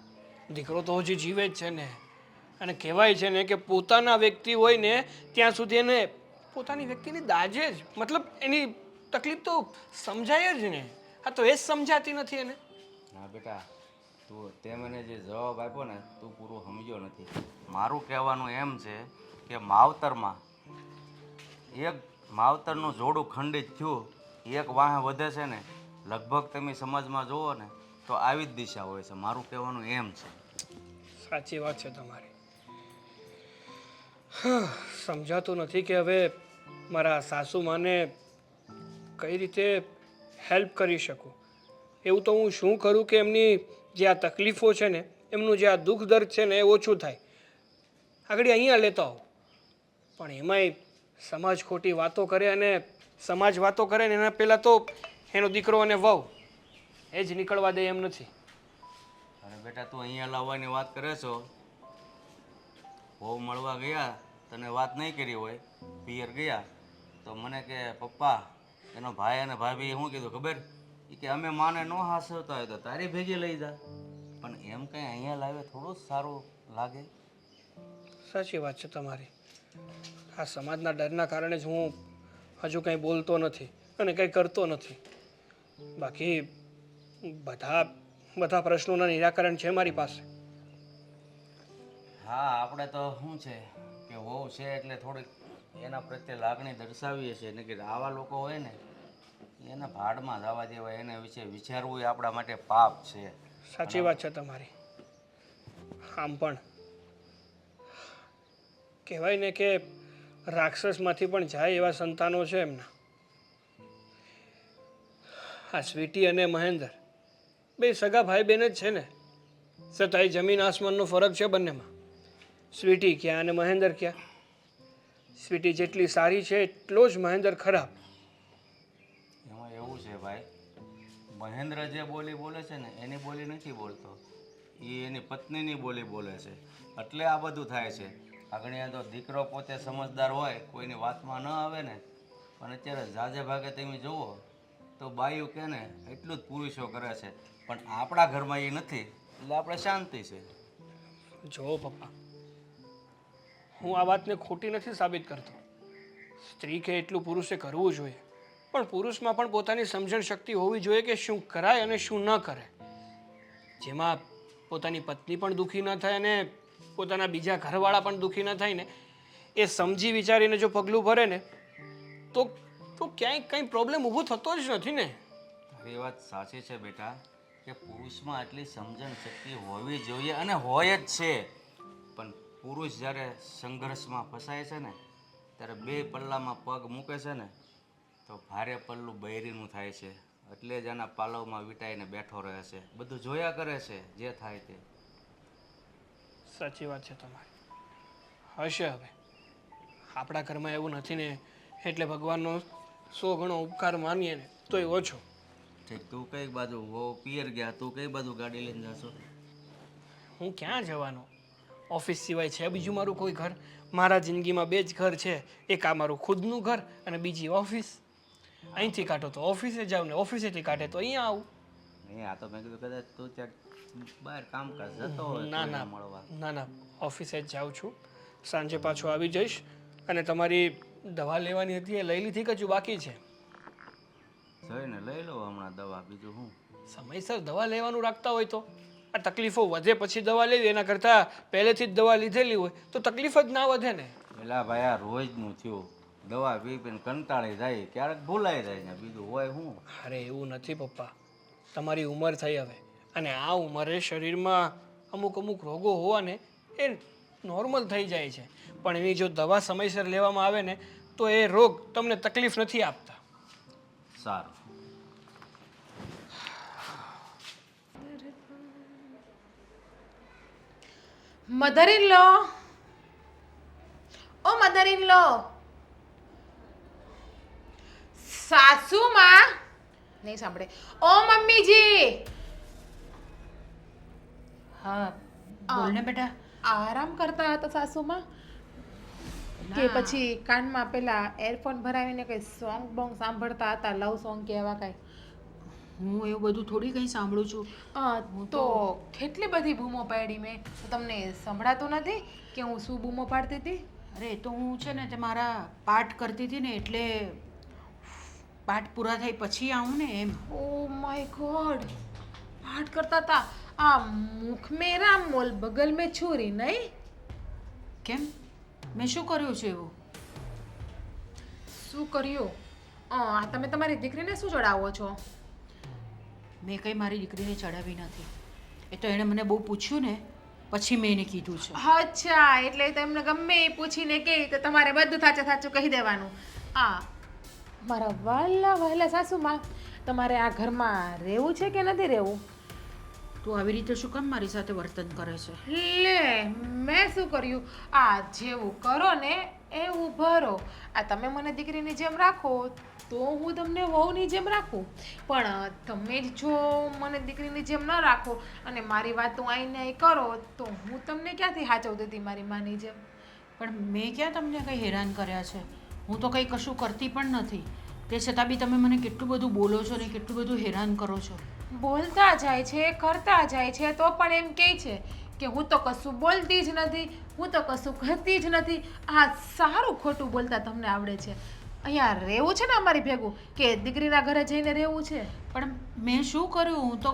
દીકરો તો હજી જીવે જ છે ને. અને કહેવાય છે ને કે પોતાના વ્યક્તિ હોય ને ત્યાં સુધી એને પોતાની વ્યક્તિની દાજે જ, મતલબ એની તકલીફ તો સમજાય જ ને. હા તો એ જ સમજાતી નથી એને. ના બેટા, તું તે મને જે જવાબ આપ્યો ને તું પૂરું સમજ્યો નથી. મારું કહેવાનું એમ છે કે માવતરમાં એક માવતરનું જોડું ખંડિત થયું, એક વાહ વધે છે ને, લગભગ તમે સમાજમાં જુઓ ને તો આવી જ દિશા હોય છે. મારું કહેવાનું એમ છે. સાચી વાત છે તમારી. સમજાતું નથી કે હવે મારા સાસુમાને કઈ રીતે હેલ્પ કરી શકું. એવું તો હું શું કરું કે એમની જે આ તકલીફો છે ને, એમનું જે આ દુઃખ દર્દ છે ને એ ઓછું થાય. આગળ અહીંયા લેતો આવું. પણ એમાંય સમાજ ખોટી વાતો કરે, અને સમાજ વાતો કરે ને એના પહેલાં તો એનો દીકરો અને વહુ એ જ નીકળવા દે એમ નથી. અને બેટા તું અહીંયા લાવવાની વાત કરે છો, બહુ મળવા ગયા તને વાત નહીં કરી હોય, પિયર ગયા તો મને કે પપ્પા એનો ભાઈ અને ભાભી શું કીધું ખબર? એ કે અમે માને ન હાસવતા હોય તો તારી ભેગી લઈ જા. પણ એમ કંઈ અહીંયા લાવે થોડું જ સારું લાગે. સાચી વાત છે તમારી. આ સમાજના ડરના કારણે જ હું હજુ કંઈ બોલતો નથી અને કંઈ કરતો નથી. બાકી બધા પ્રશ્નોના નિરાકરણ છે મારી પાસે. હા, આપણે તો શું છે કે વહુ છે એટલે થોડીક એના પ્રત્યે લાગણી દર્શાવીએ છીએ. ને કે આવા લોકો હોય ને એને ભાડમાં જવા દેવાય, એના વિશે વિચારવું એ આપણા માટે પાપ છે. સાચી વાત છે તમારી. આમ પણ કહેવાય ને કે રાક્ષસમાંથી પણ જાય એવા સંતાનો છે એમના. હા, સ્વીટી અને મહેન્દ્ર બે સગા ભાઈ બહેન જ છે ને, છતાંય જમીન આસમાનનો ફરક છે બંનેમાં. સ્વીટી ક્યાં અને મહેન્દ્ર ક્યાં. સ્વીટી જેટલી સારી છે એટલો જ મહેન્દ્ર ખરાબ. એમાં એવું છે ભાઈ, મહેન્દ્ર જે બોલી બોલે છે ને એની બોલી નથી બોલતો, એ એની પત્નીની બોલી બોલે છે. એટલે આ બધું થાય છે. આગળ તો દીકરો પોતે સમજદાર હોય, કોઈની વાતમાં ન આવે ને. પણ અત્યારે ઝાઝે ભાગે તમે જુઓ તો બાયું કે ને એટલું જ પુરુષો કરે છે. પણ આપણા ઘરમાં એ નથી એટલે આપણે શાંતિ છે. જો પપ્પા, હું આ વાતને ખોટી નથી સાબિત કરતો. સ્ત્રી કે એટલું પુરુષે કરવું જોઈએ, પણ પુરુષમાં પણ પોતાની સમજણ શક્તિ હોવી જોઈએ કે શું કરાય અને શું ન કરાય. જેમાં પોતાની પત્ની પણ દુઃખી ન થાય અને પોતાના બીજા ઘરવાળા પણ દુઃખી ન થાય ને, એ સમજી વિચારીને જો પગલું ભરે ને તો ક્યાંય કંઈ પ્રોબ્લેમ ઊભો થતો જ નથી ને. એ વાત સાચી છે બેટા કે પુરુષમાં આટલી સમજણ શક્તિ હોવી જોઈએ અને હોય જ છે. પણ પુરુષ જ્યારે સંઘર્ષમાં ફસાય છે ને ત્યારે બે પલ્લામાં પગ મૂકે છે ને તો ભારે પલ્લું બૈરીનું થાય છે. એટલે જ આના પાલવમાં વીંટાઈને બેઠો રહે છે, બધું જોયા કરે છે જે થાય તે. સાચી વાત છે તમારી. હશે હવે આપણા ઘરમાં એવું નથી ને, એટલે ભગવાનનો 100 ગણો ઉપકાર માનીએ ને તોય ઓછો. ઠીક, તું કઈ બાજુ હો પિયર ગયા, તું કઈ બાજુ ગાડી લઈને જાશો? હું ક્યાં જવાનો? ઓફિસ સિવાય છે બીજું મારું કોઈ ઘર? મારા જિંદગીમાં બે જ ઘર છે. એક આ મારું ખુદનું ઘર અને બીજી ઓફિસ. અહીંથી કાઢો તો ઓફિસે જાઉં ને ઓફિસેથી કાઢે તો અહીંયા આવું. એ આ તો મેં કીધું કદાચ તું ત્યાં બહાર કામકાજ જતો હોય ના કોઈને ના મળવા. ના ના, ઓફિસે જ જાઉં છું. સાંજે પાછો આવી જઈશ. અને તમારી દવા લેવાની હતી એ લઈ લીધી કે હજુ બાકી છે? જઈને લઈ લો હમણાં દવા, બીજું શું. સમયસર દવા લેવાનું રાખતા હોય તો આ તકલીફો વધે પછી દવા લેવી, એના કરતાં પહેલેથી જ દવા લીધેલી હોય તો તકલીફ જ ના વધે ને. પેલા ભાઈ આ રોજનું થયું, દવા પી પીને કંટાળી જાય, ક્યારેક ભૂલાઈ જાય ને બીજું હોય શું. અરે એવું નથી પપ્પા, તમારી ઉંમર થઈ હવે, અને આ ઉંમરે શરીરમાં અમુક રોગો હોવાને એ નોર્મલ થઈ જાય છે. પણ એની જો દવા સમયસર લેવામાં આવે ને તો એ રોગ તમને તકલીફ નથી આપતા. સારું. મધર ઇન લો, ઓ મધર ઇન લો, સાસુમાં નહીં સાંભળે. ઓ મમ્મીજી, હા બોલ ને બેટા. આરામ કરતા હતા સાસુમાં કે પછી કાનમાં પેલા એરફોન ભરાવીને કઈ સોંગ બોંગ સાંભળતા હતા, લવ સોંગ કે એવા કઈ? હું એવું બધું થોડી કંઈ સાંભળું છું. તો કેટલી બધી બૂમો પાડી મેં, તો તમને સંભળાતું નથી કે હું શું બૂમો પાડતી હતી? અરે એ તો હું છે ને તે મારા પાઠ કરતી હતી ને એટલે પાઠ પૂરા થાય પછી આવું ને એમ. ઓ માય ગોડ, પાઠ કરતા હતા. આ મુખ મેં રામ મોલ બગલ મેં છુરી, નહીં? કેમ? મેં શું કર્યું છે એવું? શું કર્યું? આ તમે તમારી દીકરીને શું ચડાવો છો? મેં કંઈ મારી દીકરીને ચડાવી નથી. એ તો એણે મને બહુ પૂછ્યું ને પછી મેં એને કીધું છે. અચ્છા, એટલે તમને ગમે એ પૂછીને કે તો તમારે બધું સાચું સાચું કહી દેવાનું. મારા વાલા વાલા સાસુમાં, તમારે આ ઘરમાં રહેવું છે કે નથી રહેવું? તું આવી રીતે શું કામ મારી સાથે વર્તન કરે છે? લે, મેં શું કર્યું? આ જેવું કરો ને એવું ભરો. આ તમે મને દીકરીની જેમ રાખો તો હું તમને વહુની જેમ રાખું, પણ તમે જ જો મને દીકરીની જેમ ન રાખો અને મારી વાતો આઈને અહીં કરો તો હું તમને ક્યાંથી સાચવતી હતી મારી માની જેમ? પણ મેં ક્યાં તમને કંઈ હેરાન કર્યા છે? હું તો કંઈ કશું કરતી પણ નથી. તે છતાં બી તમે મને કેટલું બધું બોલો છો ને કેટલું બધું હેરાન કરો છો. બોલતા જાય છે, કરતા જાય છે, તો પણ એમ કહે છે કે હું તો કશું બોલતી જ નથી, હું તો કશું કરતી જ નથી. આ સારું ખોટું બોલતા તમને આવડે છે. અહીંયા રહેવું છે ને અમારી ભેગું, કે દીકરીના ઘરે જઈને રહેવું છે? પણ મેં શું કર્યું? હું તો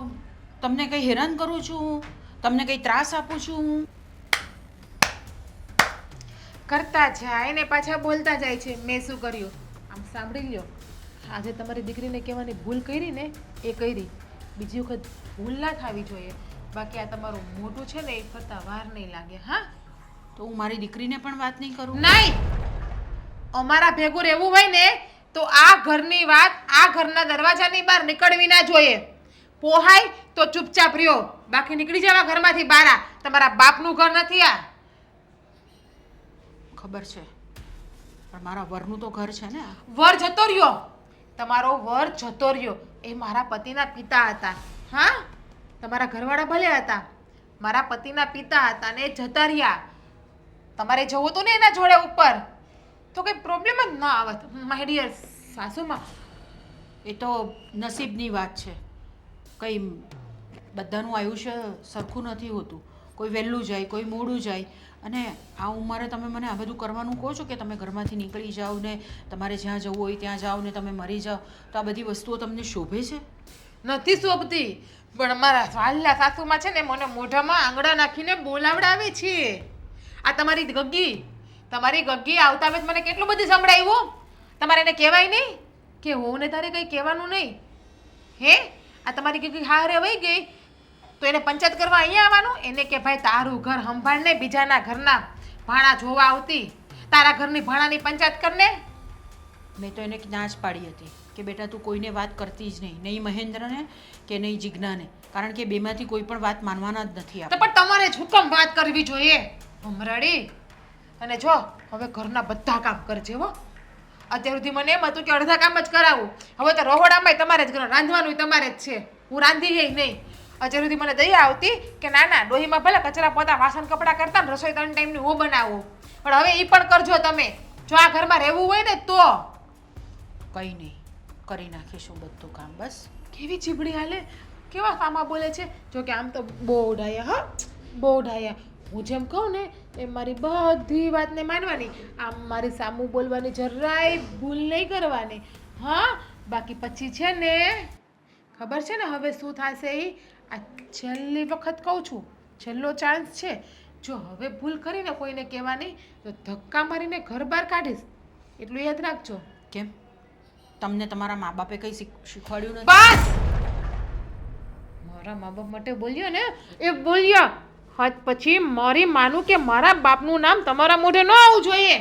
તમને કંઈ હેરાન કરું છું? હું તમને કંઈ ત્રાસ આપું છું? હું કરતા જાય ને પાછા બોલતા જાય છે મેં શું કર્યું. આમ સાંભળી લ્યો, આજે તમારી દીકરીને કહેવાની ભૂલ કરી ને એ કરી. બીજી વખત ભૂલ ના થવી જોઈએ, બાકી આ તમારું મોટું છે ને એ કરતાં વાર નહીં લાગે. હા, તો હું મારી દીકરીને પણ વાત નહીં કરું? નહીં, અમારા ભેગું રહેવું હોય ને તો આ ઘરની વાત આ ઘરના દરવાજાની બહાર નીકળવી ના જોઈએ. પોહાય તો ચૂપચાપ રહ્યો, બાકી નીકળી જવા ઘરમાંથી બહાર. તમારા બાપનું ઘર નથી આ. ખબર છે, પણ મારા વરનું તો ઘર છે ને. વર જતો રહ્યો, તમારો વર જતો રહ્યો. એ મારા પતિના પિતા હતા. હા, તમારા ઘરવાળા ભલે હતા, મારા પતિના પિતા હતા ને એ જતા રહ્યા. તમારે જવું હતું ને એના જોડે ઉપર તો કંઈ પ્રોબ્લેમ જ ના આવત. માય ડિયર સાસુમાં, એ તો નસીબની વાત છે. કંઈ બધાનું આયુષ્ય સરખું નથી હોતું. કોઈ વહેલું જાય, કોઈ મોડું જાય. અને આ ઉંમરે તમે મને આ બધું કરવાનું કહો છો કે તમે ઘરમાંથી નીકળી જાઓ ને તમારે જ્યાં જવું હોય ત્યાં જાઓ ને તમે મરી જાઓ, તો આ બધી વસ્તુઓ તમને શોભે છે? નથી શોભતી, પણ મારા વાલા સાસુમાં છે ને મને મોઢામાં આંગળા નાખીને બોલાવડાવે છે. આ તમારી ગગ્ગી આવતા વેત મને કેટલું બધું સંભળાવ્યું. તમારે એને કહેવાય નહીં કે હું ને તારે કંઈ કહેવાનું નહીં? હે, આ તમારી ગગ્ગી હારે વહી ગઈ તો એને પંચાયત કરવા અહીંયા આવવાનું? એને કે ભાઈ તારું ઘર સંભાળને, બીજાના ઘરના ભાણા જોવા આવતી, તારા ઘરની ભાણાની પંચાયત કરને. મેં તો એને ના જ પાડી હતી કે બેટા તું કોઈને વાત કરતી જ નહીં, નહીં મહેન્દ્રને કે નહીં જીજ્ઞાને, કારણ કે બેમાંથી કોઈ પણ વાત માનવાના જ નથી તો પણ તમારે જ હુકમ વાત કરવી જોઈએ હમરાડી. અને જો હવે ઘરના બધા કામ કરજે હો. અત્યાર સુધી મને એમ હતું કે અડધા કામ જ કરાવું, હવે તો રહોડામાં તમારે જ કરવાનું, રાંધવાનું તમારે જ છે, હું રાંધી નહીં. અત્યાર સુધી મને દયા આવતી કે ના ના ડોહીમાં ભલે કચરા પોતા વાસણ કપડાં કરતા ને રસોઈ 3 ટાઈમની હું બનાવું, પણ હવે એ પણ કરજો તમે. જો આ ઘરમાં રહેવું હોય ને તો કંઈ નહીં, કરી નાખીશું બધું કામ. બસ કેવી ચીબડી હાલે, કેવા કામમાં બોલે છે. જો કે આમ તો બહુ ડાયા, હા બહુ ડાયા. હું જેમ કહું ને એ મારી બધી વાતને માનવાની, આમ મારી સામું બોલવાની જરાય ભૂલ નહીં કરવાની. હા, બાકી પછી છે ને ખબર છે ને હવે શું થશે એ. આ છેલ્લી વખત કહું છું, છેલ્લો ચાન્સ છે. જો હવે ભૂલ કરીને કોઈને કહેવાની તો ધક્કા મારીને ઘર બહાર કાઢીશ, એટલું યાદ રાખજો. કેમ? તમને તમારા મા બાપે કંઈ શીખવાડ્યું નથી? બસ, મારા મા બાપ માટે બોલ્યો ને એ બોલ્યા. હાથ પછી મારી માનું કે મારા બાપનું નામ તમારા મોઢે ન આવવું જોઈએ.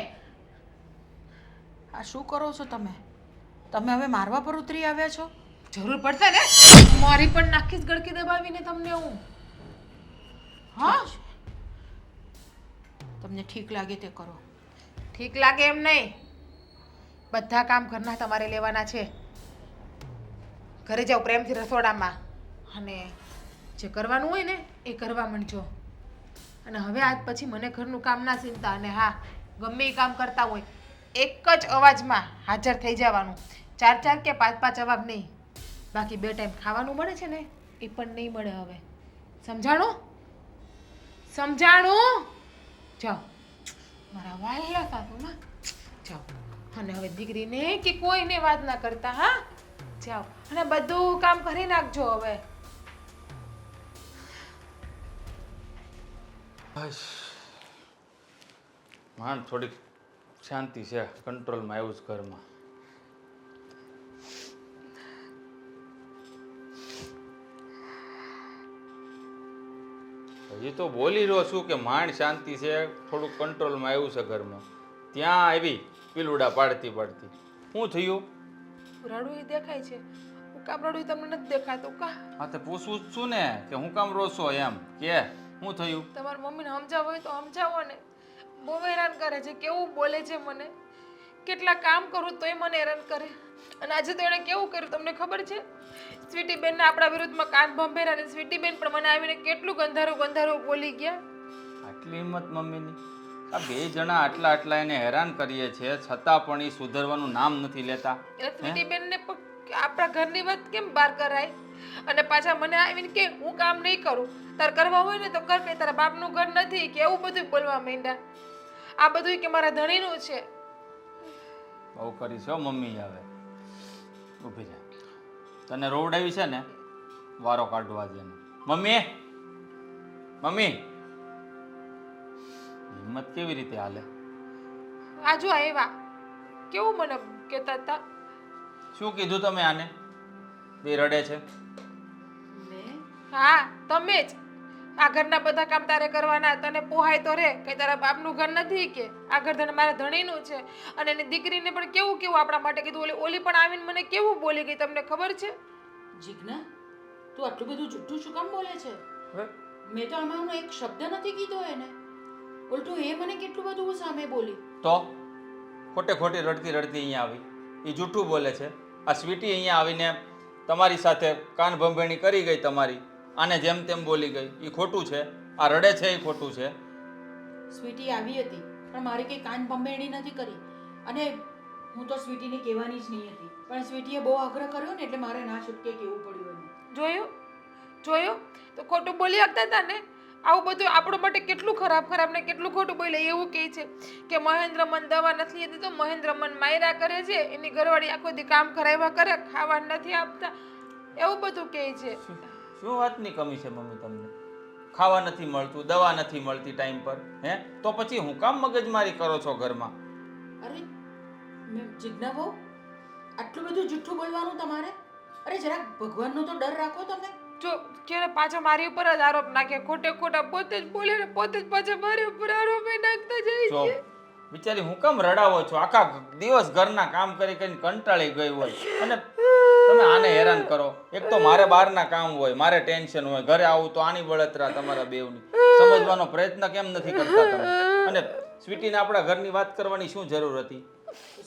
આ શું કરો છો તમે? તમે હવે મારવા પર ઉતરી આવ્યા છો? જરૂર પડશે ને મારી પણ નાખીશ ગળકી દબાવીને તમને હું. હા, તમને ઠીક લાગે તે કરો. ઠીક લાગે એમ નહીં, બધા કામ ઘરના તમારે લેવાના છે. ઘરે જાઓ પ્રેમથી રસોડામાં અને જે કરવાનું હોય ને એ કરવા માંડજો. અને હવે આજ પછી મને ઘરનું કામ ના ચિંતા. અને હા, ગમે એ કામ કરતા હોય એક જ અવાજમાં હાજર થઈ જવાનું, 4 કે 5 જવાબ નહીં. બાકી 2 ટાઈમ ખાવાનું મળે છે ને એ પણ નહીં મળે હવે. સમજાણું? સમજાણું? જાઓ મારા વાલા સાસુમાં જાઓ. અને હવે દીકરીને કે કોઈને વાત ના કરતા, હા? જાઓ અને બધું કામ કરી નાખજો હવે. માંડ થોડીક શાંતિ છે, કંટ્રોલમાં આવ્યું છે ઘરમાં. હજી તો બોલી રહ્યો છું કે માંડ શાંતિ છે, થોડુંક કંટ્રોલમાં આવ્યું છે ઘરમાં. ત્યાં આવી પીલુડા પાડતી પાડતી. શું થયું? રડું દેખાય છે. હું કામ રડું તમને નથી દેખાતું કા? હા તે પૂછવું જ છું ને કે હું કામ રોશો એમ કે શું થયું? તમારી મમ્મીને સમજાવો હોય તો સમજાવો ને. બહુ હેરાન કરે છે, કેવું બોલે છે મને. કેટલા કામ કરું તોય મને હેરાન કરે. અને આજે તો એણે કેવું કર્યું તમને ખબર છે? સ્વીટી બેનને આપણા વિરુદ્ધમાં કાન ભંભેરા અને સ્વીટી બેન પણ મને આવીને કેટલું ગંધારું ગંધારું બોલી ગયા. આટલી હિંમત મમ્મીની? આ બે જણા આટલા આટલા એને હેરાન કરીએ છે છતાં પણ એ સુધરવાનું નામ નથી લેતા. એટલે સ્વીટી બેનને પણ આપણા ઘરની વાત કેમ બહાર કરાય? અને પાછા મને આવીને કે હું કામ નહીં કરું, તાર કરવા હોય ને તો કર, કે તારા બાપનું ઘર નથી કે એવું બધું બોલવા માંડ્યા. આ બધું કે મારા ધણીનું છે. બહુ કરી છો મમ્મી. હવે ઊભી રહે, તને રોવડાવી છે ને, વારો કાઢવા દે. મમ્મી મમ્મી હિંમત કેવી રીતે હાલે? આજુ આવ્યા કેવું મને કહેતા હતા. શું કીધું તમે આને? બે રડે છે. હા તમે જ. આ ઘરના બધા કામ તારે કરવાના, તને પોહાય તો રે, કે તારા બાપનું ઘર નથી કે આ ઘર મારા ધણીનું છે. અને એની દીકરીને પણ કેવું કેવું આપણા માટે કીધું. ઓલી પણ આવીને મને કેવું બોલી ગઈ તમને ખબર છે? જીજ્ઞા, તું આટલું બધું જુઠ્ઠું શું કામ બોલે છે? મેં તો આમાંનો એક શબ્દ નથી કીધો એને. ઉલટું એ મને કેટલું બધું સામે બોલી. તો ખોટે ખોટી રડતી રડતી અહીંયા આવી, એ જૂઠું બોલે છે. આ સ્વીટી અહીંયા આવીને તમારી સાથે કાન ભંભેણી કરી ગઈ તમારી, આને જેમ તેમ બોલી ગઈ, એ ખોટું છે. આ રડે છે એ ખોટું છે. સ્વીટી આવી હતી પણ મારે કંઈ કાન ભંભેણી નથી કરી. અને હું તો સ્વીટીને કહેવાની જ નહીં હતી, પણ સ્વીટીએ બહુ આગ્રહ કર્યો ને એટલે મારે ના છૂટકે કહેવું પડ્યું એને. જોયું જોયું તો ખોટું બોલી શકતા હતા ને. આવું બધું આપણો માટે કેટલું ખરાબ ખરાબ ને કેટલું ખોટું બોલે. એવું કહે છે કે મહેન્દ્ર મન દવા નથી લેતી તો મહેન્દ્ર મન માયરા કરે છે, એની ઘરવાળી આખો દી કામ કરાવ્યા કરે, ખાવા નથી આપતા, એવું બધું કહે છે. શું વાતની કમી છે મમ્મી તમને? ખાવા નથી મળતું, દવા નથી મળતી ટાઈમ પર, હે? તો પછી હું કામ મગજમારી કરો છો ઘરમાં? અરે જીજ્ઞા બહુ આટલું બધું જુઠ્ઠું બોલવાનું તમારે? અરે જરાક ભગવાનનો તો ડર રાખો તમે. જો કે પાછા મારી ઉપર જ આરોપ નાખે, ખોટે ખોટા પોતે જ બોલે ને પોતે જ પાછા મારી ઉપર આરોપ નાખતા જાય જો છે. બિચારી હું કામ રડાવો છો? આખા દિવસ ઘરના કામ કરી કરીને કંટાળી ગઈ હોય અને તમે આને હેરાન કરો. એક તો મારે બહારના કામ હોય, મારે ટેન્શન હોય, ઘરે આવું તો આની બળતરા તમારા બેવની. સમજવાનો પ્રયત્ન કેમ નથી કરતા તમે? અને સ્વીટીને આપણા ઘરની વાત કરવાની શું જરૂર હતી?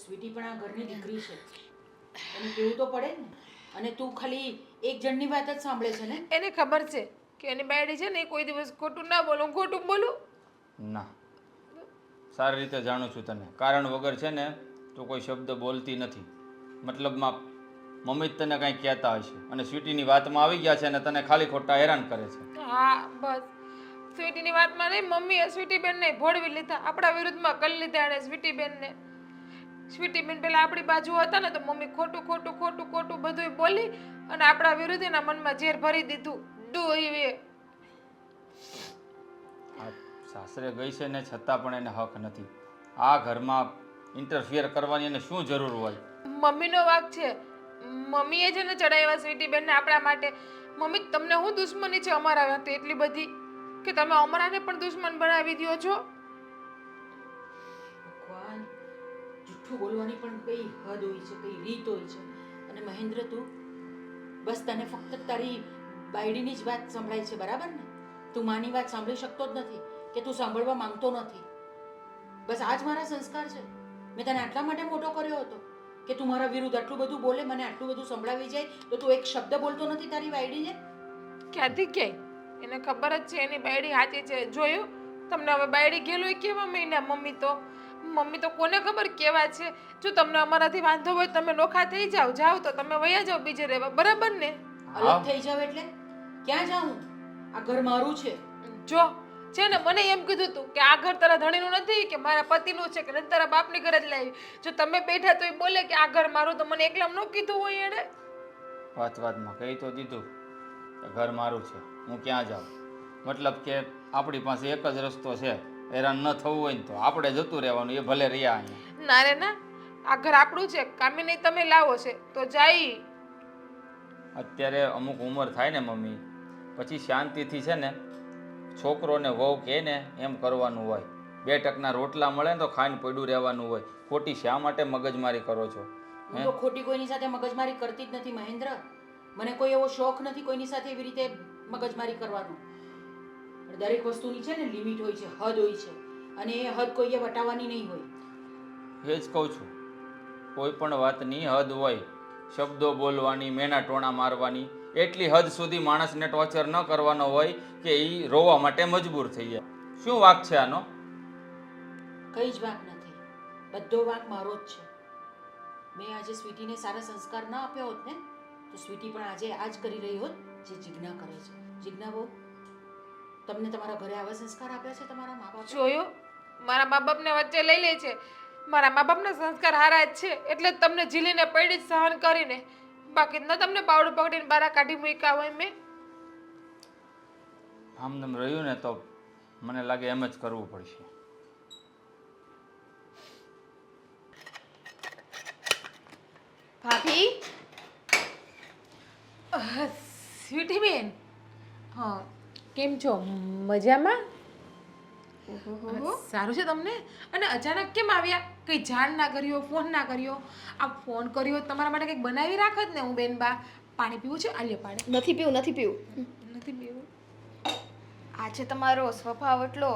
સ્વીટી પણ આ ઘરની દીકરી છે, એને કેવું તો પડે ને. અને તું ખાલી એક જણની વાત જ સાંભળે છે ને? એને ખબર છે કે એની બાયડી છે ને એ કોઈ દિવસ ખોટું ના બોલું, ખોટું બોલું ના, સારી રીતે જાણું છું તને. કારણ વગર છે ને તું કોઈ શબ્દ બોલતી નથી. મતલબમાં મમ્મી જ તને કાંઈ કહેતા હશે અને સ્વીટીની વાતમાં આવી ગયા છે અને તને ખાલી ખોટા હેરાન કરે છે. હા બસ સ્વીટીની વાતમાં નહીં, મમ્મીએ સ્વીટી બેનને ભોળવી લીધા, આપણા વિરુદ્ધમાં કરી લીધા એણે સ્વીટી બેનને. સ્વીટી બેન પેલા આપણી બાજુ હતા ને તો મમ્મી ખોટું ખોટું ખોટું ખોટું બધું બોલી અને આપણા વિરુદ્ધ એના મનમાં ઝેર ભરી દીધું. આ સાસરે ગઈ છે ને છતાં પણ એને હક નથી આ ઘરમાં ઇન્ટરફિયર કરવાની. એને શું જરૂર હોય? મમ્મીનો વાંક છે. મમ્મીએ છે ને ચડાવ્યા સ્વીટી બેનને આપણા માટે. મમ્મી તમને શું દુશ્મની છે અમારા માટે એટલી બધી કે તમે અમારાને પણ દુશ્મન બનાવી દો છો? ભગવાન, જુઠ્ઠું બોલવાની પણ કઈ હદ હોય છે, કઈ રીત હોય છે. અને મહેન્દ્ર, તું બસ તને ફક્ત તારી બાયડીની જ વાત સંભળાય છે, બરાબર ને? તું માની વાત સાંભળી શકતો જ નથી કે તું સાંભળવા માંગતો નથી. બસ આ જ મારા સંસ્કાર છે. મેં તને આટલા માટે મોટો કર્યો હતો કે તું મારા વિરુદ્ધ આટલું બધું બોલે, મને આટલું બધું સંભળાવી જાય તો તું એક શબ્દ બોલતો નથી તારી બાયડીને? ક્યાંથી ક્યાંય એને ખબર જ છે એની બાયડી સાચી છે. જોયું તમને હવે બાયડી ગયેલો કેવા મહિના? મમ્મી તો કોને ખબર કેવા છે. જો તમને અમારાથી વાંધો હોય તમે નોખા થઈ જાઓ તો તમે વયા જાઓ બીજે રહેવા, બરાબર ને? અલગ થઈ જાવ એટલે ક્યાં જાઉં? આ ઘર મારું છે. જો છે ને મને એમ કીધું તું કે આ ઘર તારા ધણીનું નથી કે મારા પતિનું છે કે નથી તારા બાપની ઘરે જ લાવી. જો તમે બેઠા તો એ બોલે કે આ ઘર મારું, તો મને એકલામ ન કીધું હોય એણે. વાતમાં કહી તો દીધું કે ઘર મારું છે, હું ક્યાં જાઉં. મતલબ કે આપણી પાસે એક જ રસ્તો છે, હેરાન ન થવું હોય ને તો આપણે જતું રહેવાનું, એ ભલે રહ્યા અહીંયા. ના રે ના, આ ઘર આપણું છે, કામિની તમે લાવો છે તો જાય. અત્યારે અમુક ઉંમર થાય ને મમ્મી, પછી શાંતિથી છે ને છોકરો ને વહુ કહે ને એમ કરવાનું હોય. 2 ટકના રોટલા મળે ને તો ખાઈને પડ્યું રહેવાનું હોય. ખોટી શા માટે મગજમારી કરો છો? હું તો ખોટી કોઈની સાથે મગજમારી કરતી જ નથી મહેન્દ્ર. મને કોઈ એવો શોખ નથી કોઈની સાથે એવી રીતે મગજમારી કરવાનો. પણ દરેક વસ્તુની છે ને લિમિટ હોય છે, હદ હોય છે, અને એ હદ કોઈએ વટાવવાની નહીં હોય. એ જ કહું છું, કોઈ પણ વાતની હદ હોય. શબ્દો બોલવાની, મેના ટોણા મારવાની, એટલી હદ સુધી માણસને ટોર્ચર ન કરવાનો હોય કે એ રોવા માટે મજબૂર થઈ જાય. શું વાંક છે આનો? કઈ જ વાંક નથી, બધો વાંક મારો જ છે. મેં આજે સ્વીટીને સારા સંસ્કાર ના આપ્યા હોત ને તો સ્વીટી પણ આજે આ જ કરી રહી હોત જે જિજ્ઞા કરે છે. જિજ્ઞા બહુ, તમને તમારા ઘરે આવા સંસ્કાર આપ્યા છે તમારા મા બાપે? જોયું, મારા મા બાપને વચ્ચે લઈ લે છે. મારા મા બાપના સંસ્કાર હારા જ છે એટલે જ તમને ઝીલીને પડી જ સહન કરીને, બાકી ન તમને પાવડું પકડીને બહાર કાઢી મૂક્યા હોય મેં. આમ તેમ રહ્યું ને તો મને લાગે એમ જ કરવું પડશે. ભાભી, સ્વીટી બેન, હા કેમ છો? મજામાં? સારું છે તમને? અને અચાનક કેમ આવ્યા? કંઈ જાણ ના કર્યો, ફોન ના કર્યો? આ ફોન કર્યો તમારા માટે કંઈક બનાવી રાખત ને હું બેન બા. પાણી પીવું છે? આલ્યો પાણી. નથી પીવું, નથી પીવું. નથી પીવું. આજે તમારો સ્વભાવ એટલો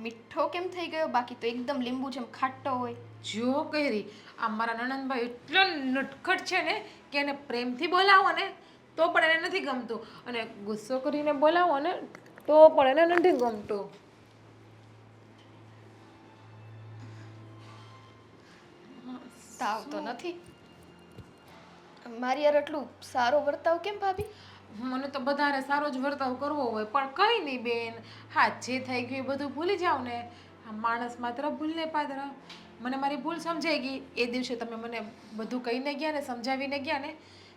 મીઠો કેમ થઈ ગયો? બાકી તો એકદમ લીંબુ જેમ ખાટો હોય. જો કહેરી, આ મારા નણંદભાઈ એટલો નટખટ છે ને કે એને પ્રેમથી બોલાવો ને તો પણ એને નથી ગમતું, અને ગુસ્સો કરીને બોલાવો ને તો પણ એને નથી ગમતું. તાવ તો નથી. મારી યાર એટલું સારો વર્તાવ કેમ ભાભી? મને તો બધાને સારો જ વર્તાવ કરવો હોય, પણ કંઈ નહીં બેન. હા, જે થઈ ગયું એ બધું ભૂલી જાવ ને. આ માણસ માત્ર ભૂલને પાત્ર. મને મારી ભૂલ સમજાઈ ગઈ એ દિવસે તમે મને બધું કહીને ગયા ને સમજાવીને ગયા ને,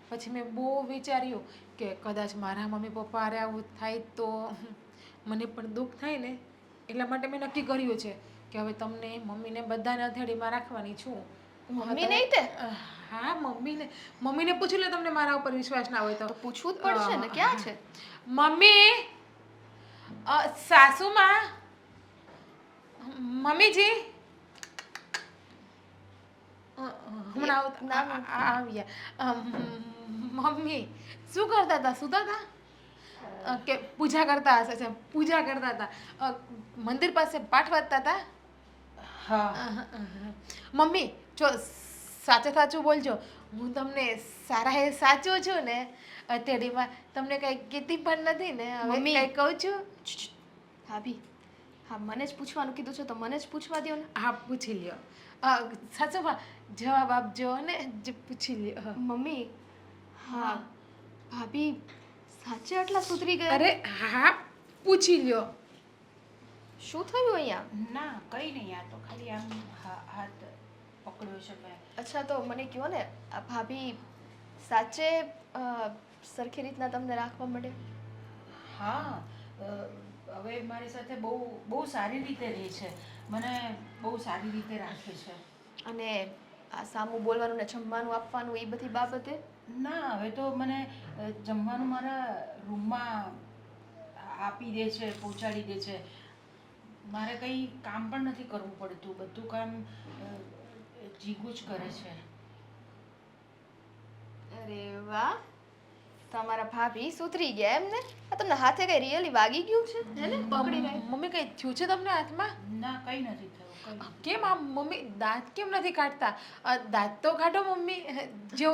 પછી મેં બહુ વિચાર્યું કે કદાચ મારા મમ્મી પપ્પા હારે આવું થાય તો મને પણ દુઃખ થાય ને, એટલા માટે મેં નક્કી કર્યું છે કે હવે તમને મમ્મીને બધાને અથેળીમાં રાખવાની છું. મમ્મી નહીં તે? હા, મમ્મીને પૂછી લો, તમને મારા ઉપર વિશ્વાસ ના હોય તો. પૂછવું જ પડશે ને. ક્યાં છે મમ્મી? સાસુમાં? મમ્મીજી હમણાં આવ્યા. મમ્મી શું કરતા હતા? સુતા હતા કે પૂજા કરતા હશે? પૂજા કરતા હતા. મંદિર પાસે પાઠ વાંચતા હતા? હા. મમ્મી જો સાચે સાચું બોલજો, હું તમને સારા એ સાચું છું ને? અત્યારમાં તમને કંઈ કીધી પણ નથી ને? હવે મમ્મી. કંઈ કહું છું? ભાભી, હા મને જ પૂછવાનું કીધું છે તો મને જ પૂછવા દો ને. હા પૂછી લ્યો. સાચું જવાબ આપજો ને, જ પૂછી લ્યો. મમ્મી, હા ભાભી સાચે આટલા સુધરી ગયા? અરે હા, પૂછી લ્યો. શું થયું અહીંયા? ના કંઈ નહીં, આ તો ખાલી આમ હાથ પકડ્યો છે મેં. અચ્છા તો મને કહો ને, આ ભાભી સાચે સરખી રીતના તમને રાખવા મળે? હા, હવે મારી સાથે બહુ સારી રીતે રહે છે, મને બહુ સારી રીતે રાખે છે. અને આ સામું બોલવાનું ને જમવાનું આપવાનું એ બધી બાબતે? ના, હવે તો મને જમવાનું મારા રૂમમાં આપી દે છે, પહોંચાડી દે છે. મારે કંઈ કામ પણ નથી કરવું પડતું, બધું કામ જીગુ જ કરે છે. અરે વાહ, તમારા ભાભી સુધરી ગયા એમ ને? આ તમને હાથે કઈ રિયલી વાગી ગયું છે? હેને પકડી રહી. મમ્મી કંઈ થયું છે તમને હાથમાં? ના કંઈ નથી થયું, કંઈ. કેમ આ મમ્મી દાંત કેમ નથી કાઢતા? દાંત તો કાઢો મમ્મી. જો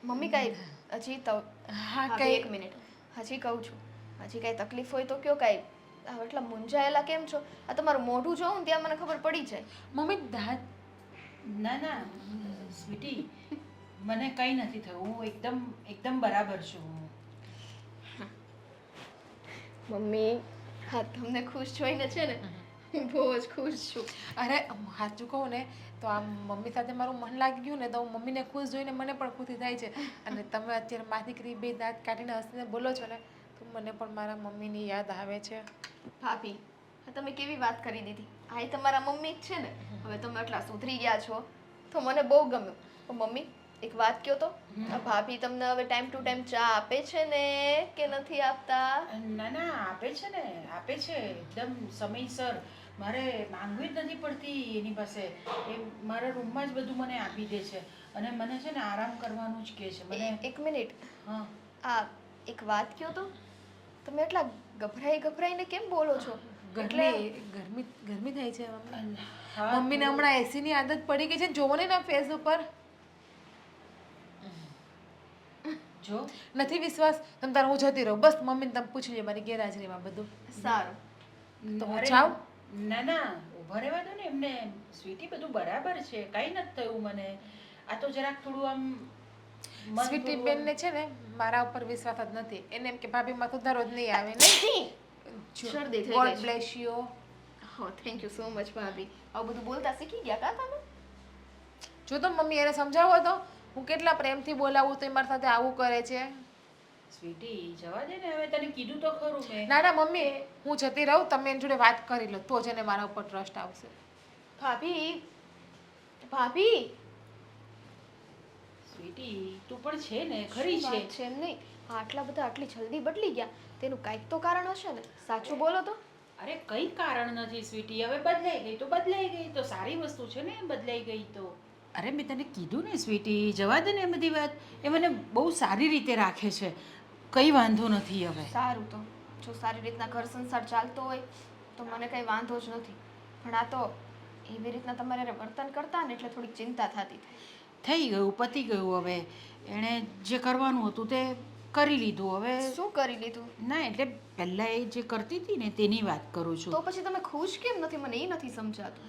મમ્મી કઈ હજી તો હા ભાભી, કંઈ એક મિનિટ હજી કહું છું. હજી કઈ તકલીફ હોય તો કયો. કઈ એટલા મૂંઝાયેલા કેમ છો? આ તમારું મોઢું જોઉં ને ત્યાં મને ખબર પડી જાય. મમ્મી દાંત ના સ્વીટી, મને કંઈ નથી થયું, હું એકદમ બરાબર છું. મમ્મી, હા તમને ખુશ જોઈને છે ને હું બહુ જ ખુશ છું. અરે સાચું કહું ને તો આમ મમ્મી સાથે મારું મન લાગી ગયું ને તો મમ્મીને ખુશ જોઈને મને પણ ખુશી થાય છે. અને તમે અત્યારે મારી દીકરી બે દાંત કાઢીને હસીને બોલો છો ને તો મને પણ મારા મમ્મીની યાદ આવે છે. ભાભી હા તમે કેવી વાત કરી દીધી. આ ઈ તમારા મમ્મી જ છે ને. હવે તમે આટલા સુધરી ગયા છો તો મને બહુ ગમ્યું. પણ મમ્મી એક વાત કહો તો આ ભાભી તમને હવે ટાઈમ ટુ ટાઈમ ચા આપે છે ને કે નથી આપતા? ના ના આપે છે ને, આપે છે એકદમ સમયસર. મારે માંગવી જ નથી પડતી એની પાસે. એ મારા રૂમમાં જ બધું મને આપી દે છે અને મને છે ને આરામ કરવાનું જ કહે છે મને. એક મિનિટ હા આ એક વાત કહો તો તમે એટલા ગભરાઈને કેમ બોલો છો? ગરમી ગરમી ગરમી થાય છે મમ્મી. હા, મમ્મીને હમણાં એસીની આદત પડી ગઈ છે જોવો ને એના ફેસ ઉપર. જો નથી વિશ્વાસ તમ તારે હું જતી રહું બસ મમ્મીને તમે પૂછી લે મારી ગેરહાજરીમાં બધું. સારું. તો હું અરે, જાઉં? ના ના ઊભા રહેવા દો ને એમને. સ્વીટી બધું બરાબર છે, કાંઈ નથી થયું મને. આ તો જરાક થોડું આમ મન સ્વીટી થોડું બેનને છે ને મારા ઉપર વિશ્વાસ જ નથી. એને એમ કે ભાભીમાં સુધારો જ નહીં આવે નહીં. શરદી થઈ ગોડ ગઈ છે. Bless you. હો થેન્ક યુ સો મચ ભાભી. આવું બધું બોલતા શીખી ગયા કા તમે? જો તો મમ્મી એને સમજાવો તો હું કેટલા પ્રેમથી બોલાવું તો એ મારી સાથે આવું કરે છે. સ્વીટી જવા દે ને, હવે તને કીધું તો ખરું મેં. ના ના મમ્મી હું જતી રહું તમે એની જોડે વાત કરી લો તો જ એને મારા ઉપર ટ્રસ્ટ આવશે. ભાભી ભાભી સ્વીટી તું પણ છે ને, ખરી શું છે. વાત છે એમ નહીં. આટલા બધા આટલી જલ્દી બદલી ગયા તેનું કાંઈક તો કારણ હશે ને. સાચું બોલો તો. અરે કઈ કારણ નથી સ્વીટી, હવે બદલાઈ ગઈ તો બદલાઈ ગઈ, તો સારી વસ્તુ છે ને બદલાઈ ગઈ તો. અરે મેં તને કીધું ને સ્વીટી, જવા દે ને એ બધી વાત. એ મને બહુ સારી રીતે રાખે છે, કઈ વાંધો નથી હવે. સારું તો જો સારી રીતના ઘર સંસાર ચાલતો હોય તો મને કંઈ વાંધો જ નથી. પણ આ તો એવી રીતના તમારે હારે વર્તન કરતા ને એટલે થોડીક ચિંતા થતી. થઈ ગયું, પતી ગયું. હવે એણે જે કરવાનું હતું તે કરી લીધું. હવે શું કરી લીધું? ના એટલે પહેલાં એ જે કરતી હતી ને તેની વાત કરું છું. તો પછી તમે ખુશ કેમ નથી? મને એ નથી સમજાતું.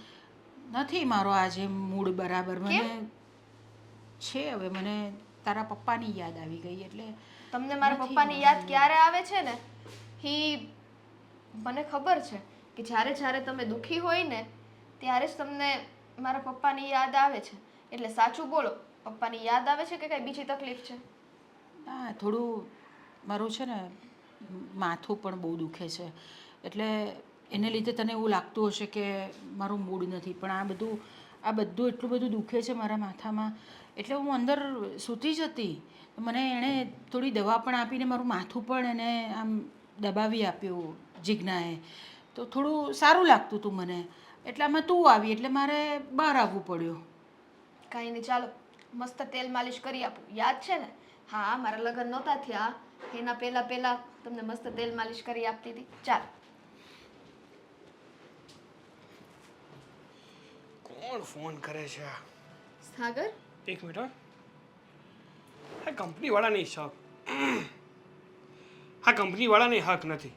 નથી મારો આજે મૂડ બરાબર. મને છે હવે મને તારા પપ્પાની યાદ આવી ગઈ એટલે તમને મારા નથી પપ્પાની યાદ ક્યારે આવે છે ને મને ખબર છે કે જ્યારે જ્યારે તમે દુઃખી હોય ને ત્યારે જ તમને મારા પપ્પાની યાદ આવે છે. એટલે સાચું બોલો, પપ્પાની યાદ આવે છે કે કઈ બીજી તકલીફ છે? ના થોડું મારું છે ને માથું પણ બહુ દુખે છે એટલે એને લીધે તને એવું લાગતું હશે કે મારું મૂડ નથી, પણ આ બધું એટલું બધું દુખે છે મારા માથામાં એટલે હું અંદર સૂતી જ હતી. મને એણે થોડી દવા પણ આપીને મારું માથું પણ એને આમ દબાવી આપ્યું જીજ્ઞાએ, તો થોડું સારું લાગતું હતું મને. એટલામાં તું આવી એટલે મારે બહાર આવવું પડ્યું. કાંઈ નહીં, ચાલો મસ્ત તેલ માલિશ કરી આપું. યાદ છે ને? હા, મારા લગ્ન નહોતા થયા એના પહેલા તમને મસ્ત તેલ માલિશ કરી આપતી હતી. ચાલ. કોણ ફોન કરે છે? સાગર એક મિનિટ હો. આ કંપનીવાળાની શક આ કંપનીવાળાની હક નથી.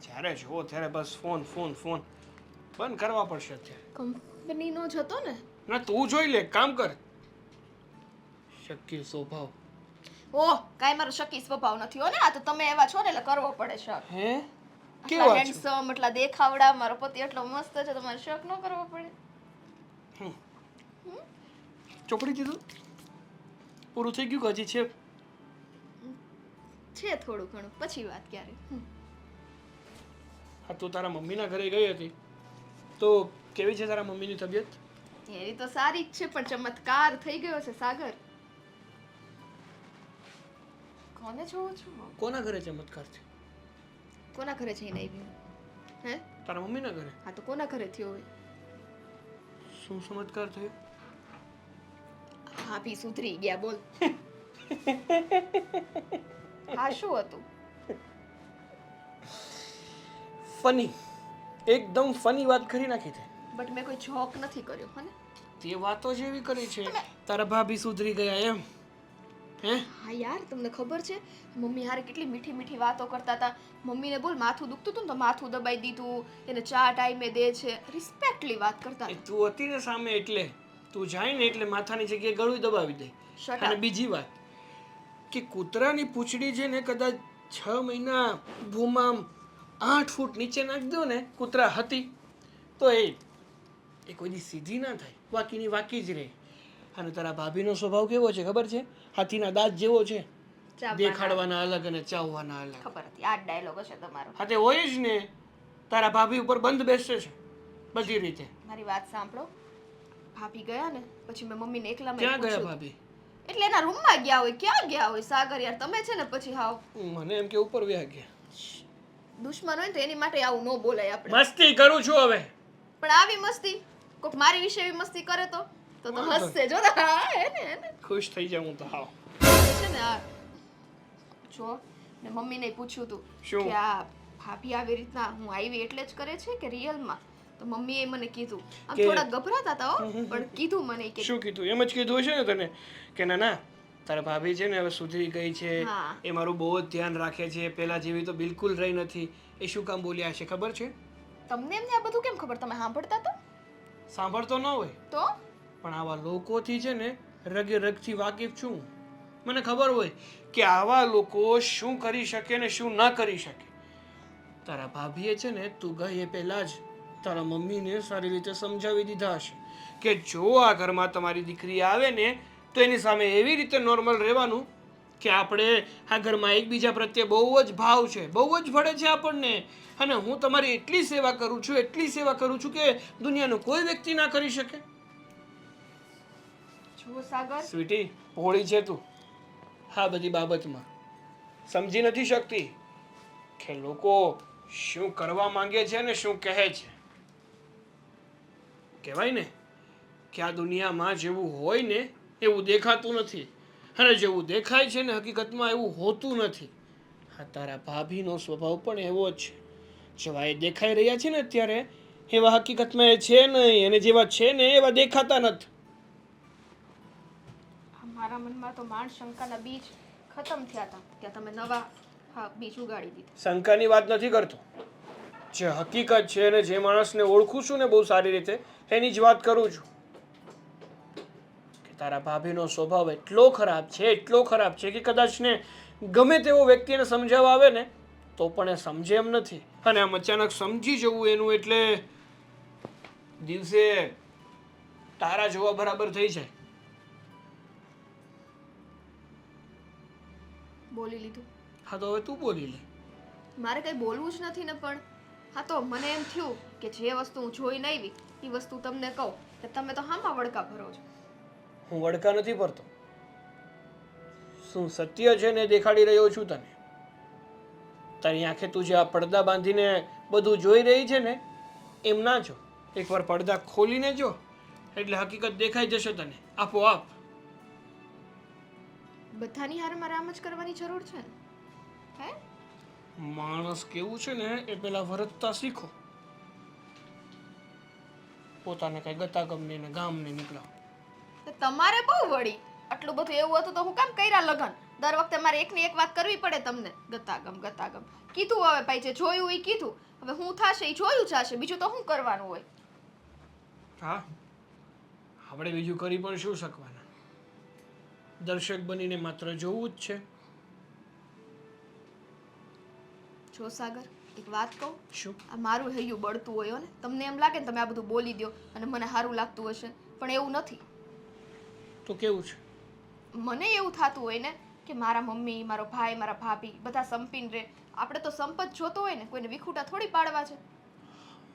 જ્યારે જુઓ ત્યારે બસ ફોન ફોન ફોન. બંધ કરવા પડશે અત્યારે. કંપનીનો જ હતો ને? ના તું જોઈ લે, કામ કર. શક્ય સ્વભાવ. ઓહ, કાંઈ મારો શકી સ્વભાવ નથી હો ને. આ તો તમે એવા છો ને એટલે કરવો પડે શક. હે એટલા કેવા છો? હેન્ડસમ, એટલા દેખાવડા, મારો પતિ એટલો મસ્ત છે, તમારે શક ન કરવો પડે? ચોપડી દીધું? પૂરું થઈ ગયું કે હજી છે? છે થોડું ઘણું, પછી વાત ક્યારે. હા, તું તારા મમ્મીના ઘરે ગઈ હતી તો કેવી છે તારા મમ્મીની તબિયત? એની તો સારી જ છે પણ ચમત્કાર થઈ ગયો છે સાગર. કોને જોવો છો? કોના ઘરે ચમત્કાર છે? કોના ઘરે જઈને આવી? હે? તારા મમ્મીના ઘરે. હા તો કોના ઘરે થયો હોય? શું ચમત્કાર થયો? ભાભી સુધરી ગયા બોલ. હા શું હતું? ફની, એકદમ ફની વાત કરી નાખી તે. બટ મેં કોઈ જોક નથી કર્યો હને. તે વાતો જ એવી કરી છે તારા ભાભી સુધરી ગયા એમ. હે? હા યાર, તમને ખબર છે મમ્મી હારે કેટલી મીઠી મીઠી વાતો કરતા હતા. મમ્મીને બોલ માથું દુખતું હતું ને તો માથું દબાઈ દીધું, એને ચા ટાઈમે દે છે, રિસ્પેક્ટલી વાત કરતા એ હતા. તું હતી ને સામે એટલે તું જાય ને એટલે માથાની જગ્યાએ ગળું દબાવી દે. Shut અને up. બીજી વાત કે કૂતરાની પૂંછડી છે ને કદાચ 6 મહિના ભૂમામ 8 ફૂટ નીચે નાખી દો ને કૂતરા હતી તો એ કોઈ દી સીધી ના થાય, વાકીની વાકી જ રહે. અને તારા ભાભીનો સ્વભાવ કેવો છે ખબર છે? હાથીના દાંત જેવો છે, દેખાડવાના અલગ અને ચાવવાના અલગ. ખબર હતી આ ડાયલોગ હશે તમારો. હા તે હોય જ ને, તારા ભાભી ઉપર બંધ બેસે છે બધી રીતે. મારી વાત સાંભળો. ભાભી ગયા ને પછી મેં મમ્મીને એકલામાં ક્યાં ગયા પૂછ્યું. ભાભી? એટલે એના રૂમમાં ગયા હોય. ક્યાં ગયા હોય સાગર યાર? તમે છે ને પછી હાવ મને એમ કે ઉપર વ્યા ગયા. દુશ્મન હોય ને તો એની માટે આવું ન બોલાય આપણે. મસ્તી કરું છું હવે. પણ આવી મસ્તી કોક મારી વિશે એવી મસ્તી કરે તો હસશે જો. હા હે ને ખુશ થઈ જાઉં હું તો હાવ. છે ને આ જો ને મમ્મીને પૂછ્યું તું શું? કે આ ભાભી આવી રીતના હું આવી એટલે જ કરે છે કે રિયલમાં? તો મમ્મીએ મને કીધું. આમ કે- થોડા ગભરાતા હતા હો, પણ કીધું મને કે શું કીધું? એમ જ કીધું હશે ને તને કે ના ના તારા ભાભી છે ને હવે સુધરી ગઈ છે, હા. એ મારું બહુ જ ધ્યાન રાખે છે, પેલા જેવી તો બિલકુલ રહી નથી. એ શું કામ બોલ્યા હશે ખબર છે? તમને એમને આ બધું કેમ ખબર? તમે સાંભળતા તો સાંભળતો ન હોય તો પણ આવા લોકોથી છે ને રગે રગથી વાકેફ છું. મને ખબર હોય કે આવા લોકો શું કરી શકે ને શું ના કરી શકે. તારા ભાભીએ છે ને તું ગઈ એ પહેલાં જ તારા મમ્મીને સારી રીતે સમજાવી દીધા હશે કે જો આ ઘરમાં તમારી દીકરી આવે ને તો એની સામે એવી રીતે નોર્મલ રહેવાનું કે આપણે આ ઘરમાં એકબીજા પ્રત્યે બહુ જ ભાવ છે, બહુ જ ભળે છે આપણને. અને હું તમારી એટલી સેવા કરું છું, એટલી સેવા કરું છું કે દુનિયાનો કોઈ વ્યક્તિ ના કરી શકે. જુઓ સાગર, સ્વીટી, ભોળી છે તું હા બધી બાબતમાં. સમજી નથી શકતી કે લોકો શું કરવા માંગે છે ને શું કહે છે. કહેવાય ને કે આ દુનિયામાં જેવું હોય ને એવું દેખાતું નથી, અને જેવું દેખાય છે ને હકીકતમાં એવું હોતું નથી. હા તારા ભાભીનો સ્વભાવ પણ એવો જ છે. જેવા એ દેખાઈ રહ્યા છે ને અત્યારે એવા હકીકતમાં એ છે નહીં, અને જેવા છે ને એવા દેખાતા નથી. મારા મનમાં તો માણ શંકાના બીજ ખતમ થયા હતા ત્યાં તમે નવા બીજ ઉગાડી દીધા. શંકાની વાત નથી કરતો, જે હકીકત છે અને જે માણસને ઓળખું છું ને બહુ સારી રીતે એની જ વાત કરું છું. કે તારા ભાભીનો સ્વભાવ એટલો ખરાબ છે, એટલો ખરાબ છે કે કદાચ ને ગમે તેવો વ્યક્તિને સમજાવવા આવે ને તો પણ એ સમજે એમ નથી. અને આમ અચાનક સમજી જવું એનું એટલે દિવસે તારા જોવા બરાબર થઈ જાય. બોલી લીધું. હા તો હવે તું બોલી લે. મારે કંઈ બોલવું જ નથી ને પણ હા તો મને એમ થયું કે જે વસ્તુ હું જોઈને આવી એ વસ્તુ તમને કહું કે તમે તો હામાં વડકા ભરો છો. હું વડકા નથી ભરતો. શું સત્ય છે ને દેખાડી રહ્યો છું તને. તારી આંખે તું જે આ પડદા બાંધીને બધું જોઈ રહી છે ને એમ ના જો. એકવાર પડદા ખોલીને જો એટલે હકીકત દેખાઈ જશે તને આપોઆપ. બધાની હારે મારે આમ જ કરવાની જરૂર છે ને? હે માણસ કેવું છે ને એ પેલા વર્તતા શીખો. પોતાને કઈ ગતાગમને ને ગામને નીકળાવ. તો તમારે બહુ વળી આટલું બધું એવું હતું તો હું કામ કર્યા લગન? દર વખતે મારે એકની એક વાત કરવી પડે તમને. ગતાગમ ગતાગમ કીધું હવે ભાઈ જે જોયું એ કીધું. હવે હું થશે એ જોયું જશે, બીજું તો શું કરવાનું હોય? હા આપણે બીજું કરી પણ શું શકવાના? દર્શક બનીને માત્ર જોવું જ છે. જો સાગર, એક વાત કહું, શું? આ મારું હૈયું બળતું હોય ને, તમને એમ લાગે ને તમે આ બધું બોલી દો અને મને સારું લાગતું હશે, પણ એવું નથી. તો કેવું છે? મને એવું થતું હોય ને કે મારા મમ્મી, મારો ભાઈ, મારા ભાભી બધા સંપીને રહે. આપણે તો સંપત જોતો હોય ને, કોઈને વિખૂટા થોડી પાડવા છે.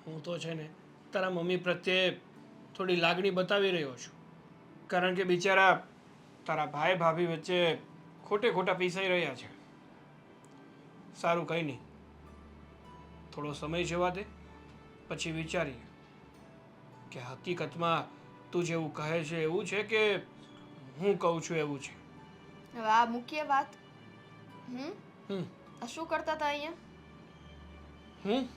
હું તો છે ને તારા મમ્મી પ્રત્યે થોડી લાગણી બતાવી રહ્યો છું, કારણ કે બિચારા તારા ભાઈ ભાભી વચ્ચે ખોટે ખોટા પીસાઈ રહ્યા છે. સારું કંઈ નહીં, થોડો સમય જવા દે, પછી વિચારીએ કે હકીકતમાં તું જેવું કહે છે એવું છે કે હું કહું છું એવું છે. હવે આ મુખ્ય વાત. હમ આ શું કરતા હતા અહીંયા? હું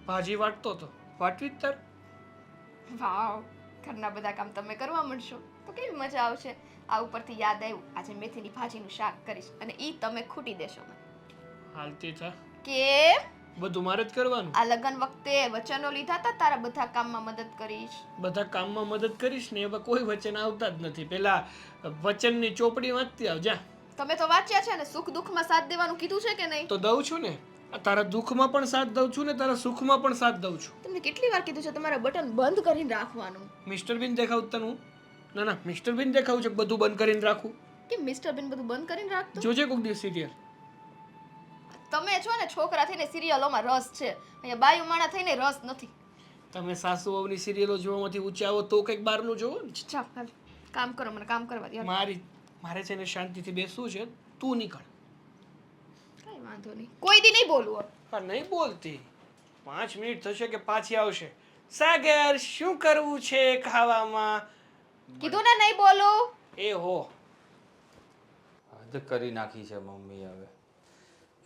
ભાજી વાટતો હતો, વાટવી જ તાર. વાવ, ઘરના બધા કામ તમે કરવા માંડશો તો કેવી મજા આવશે. આ ઉપરથી યાદ આવ્યું, આજે મેથીની ભાજીનું શાક કરીશ અને ઈ તમે ખૂટી દેશો. હાલતી થા. કેમ? બધું મારે જ કરવાનું. આ લગન વખતે વચનો લીધા હતા તારા બધા કામમાં મદદ કરીશ. બધા કામમાં મદદ કરીશ ને એવા કોઈ વચન આવતા જ નથી. પેલા વચનની ચોપડી વાંચતી આવ જા. તમે તો વાંચ્યા છે ને, સુખ દુઃખમાં સાથ દેવાનું કીધું છે કે નહીં? તો દઉં છું ને, આ તારા દુઃખમાં પણ સાથ દઉં છું ને તારા સુખમાં પણ સાથ દઉં છું. તમને કેટલી વાર કીધું છે તમારા બટન બંધ કરીને રાખવાનું? મિસ્ટર બિન દેખાવું તને હું? ના ના, મિસ્ટર બિન દેખાવું છે બધું બંધ કરીને રાખું. કે મિસ્ટર બેન બધું બંધ કરીને રાખતો? જોજે કોક દિવસ સિરિયલ. તમે છો ને છોકરા થઈને સિરિયલોમાં રસ છે, અહીંયા બાયું માણા થઈને રસ નથી. તમે સાસુ વહુની સિરિયલો જોવામાંથી ઊંચા આવો તો કંઈક બહારનું જોવો ને. ચાલ હાલ કામ કરો, મને કામ કરવા દો. મારે છે ને શાંતિથી બેસવું છે, તું નીકળ. કઈ વાંધો નહીં, કોઈ દી નહીં બોલું હવે. હા નહીં બોલતી. 5 મિનિટ થશે કે પાછી આવશે. સાગર શું કરવું છે ખાવામાં? કીધું ને નહીં બોલું. એ હો. હદ કરી નાખી છે મમ્મી. હવે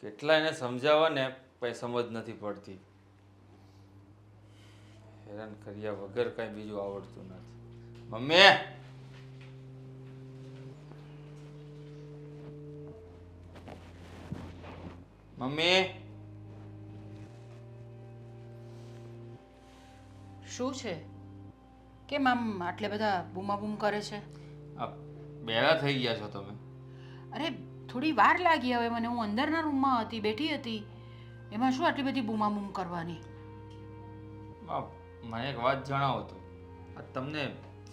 કેટલા એને સમજાવવા ને કંઈ સમજ નથી પડતી. હેરાન કર્યા વગર કંઈ બીજું આવડતું નથી. મમ્મી મમ્મી શું છે? કેમ આમ આટલે બધા બૂમાબૂમ કરે છે? આ બેરા થઈ ગયા છો તમે. અરે થોડી વાર લાગી હવે મને. હું અંદરના રૂમમાં હતી, બેઠી હતી. એમાં શું આટલી બધી બૂમાબૂમ કરવાની? આ મને એક વાત જણાવો તો, આ તમને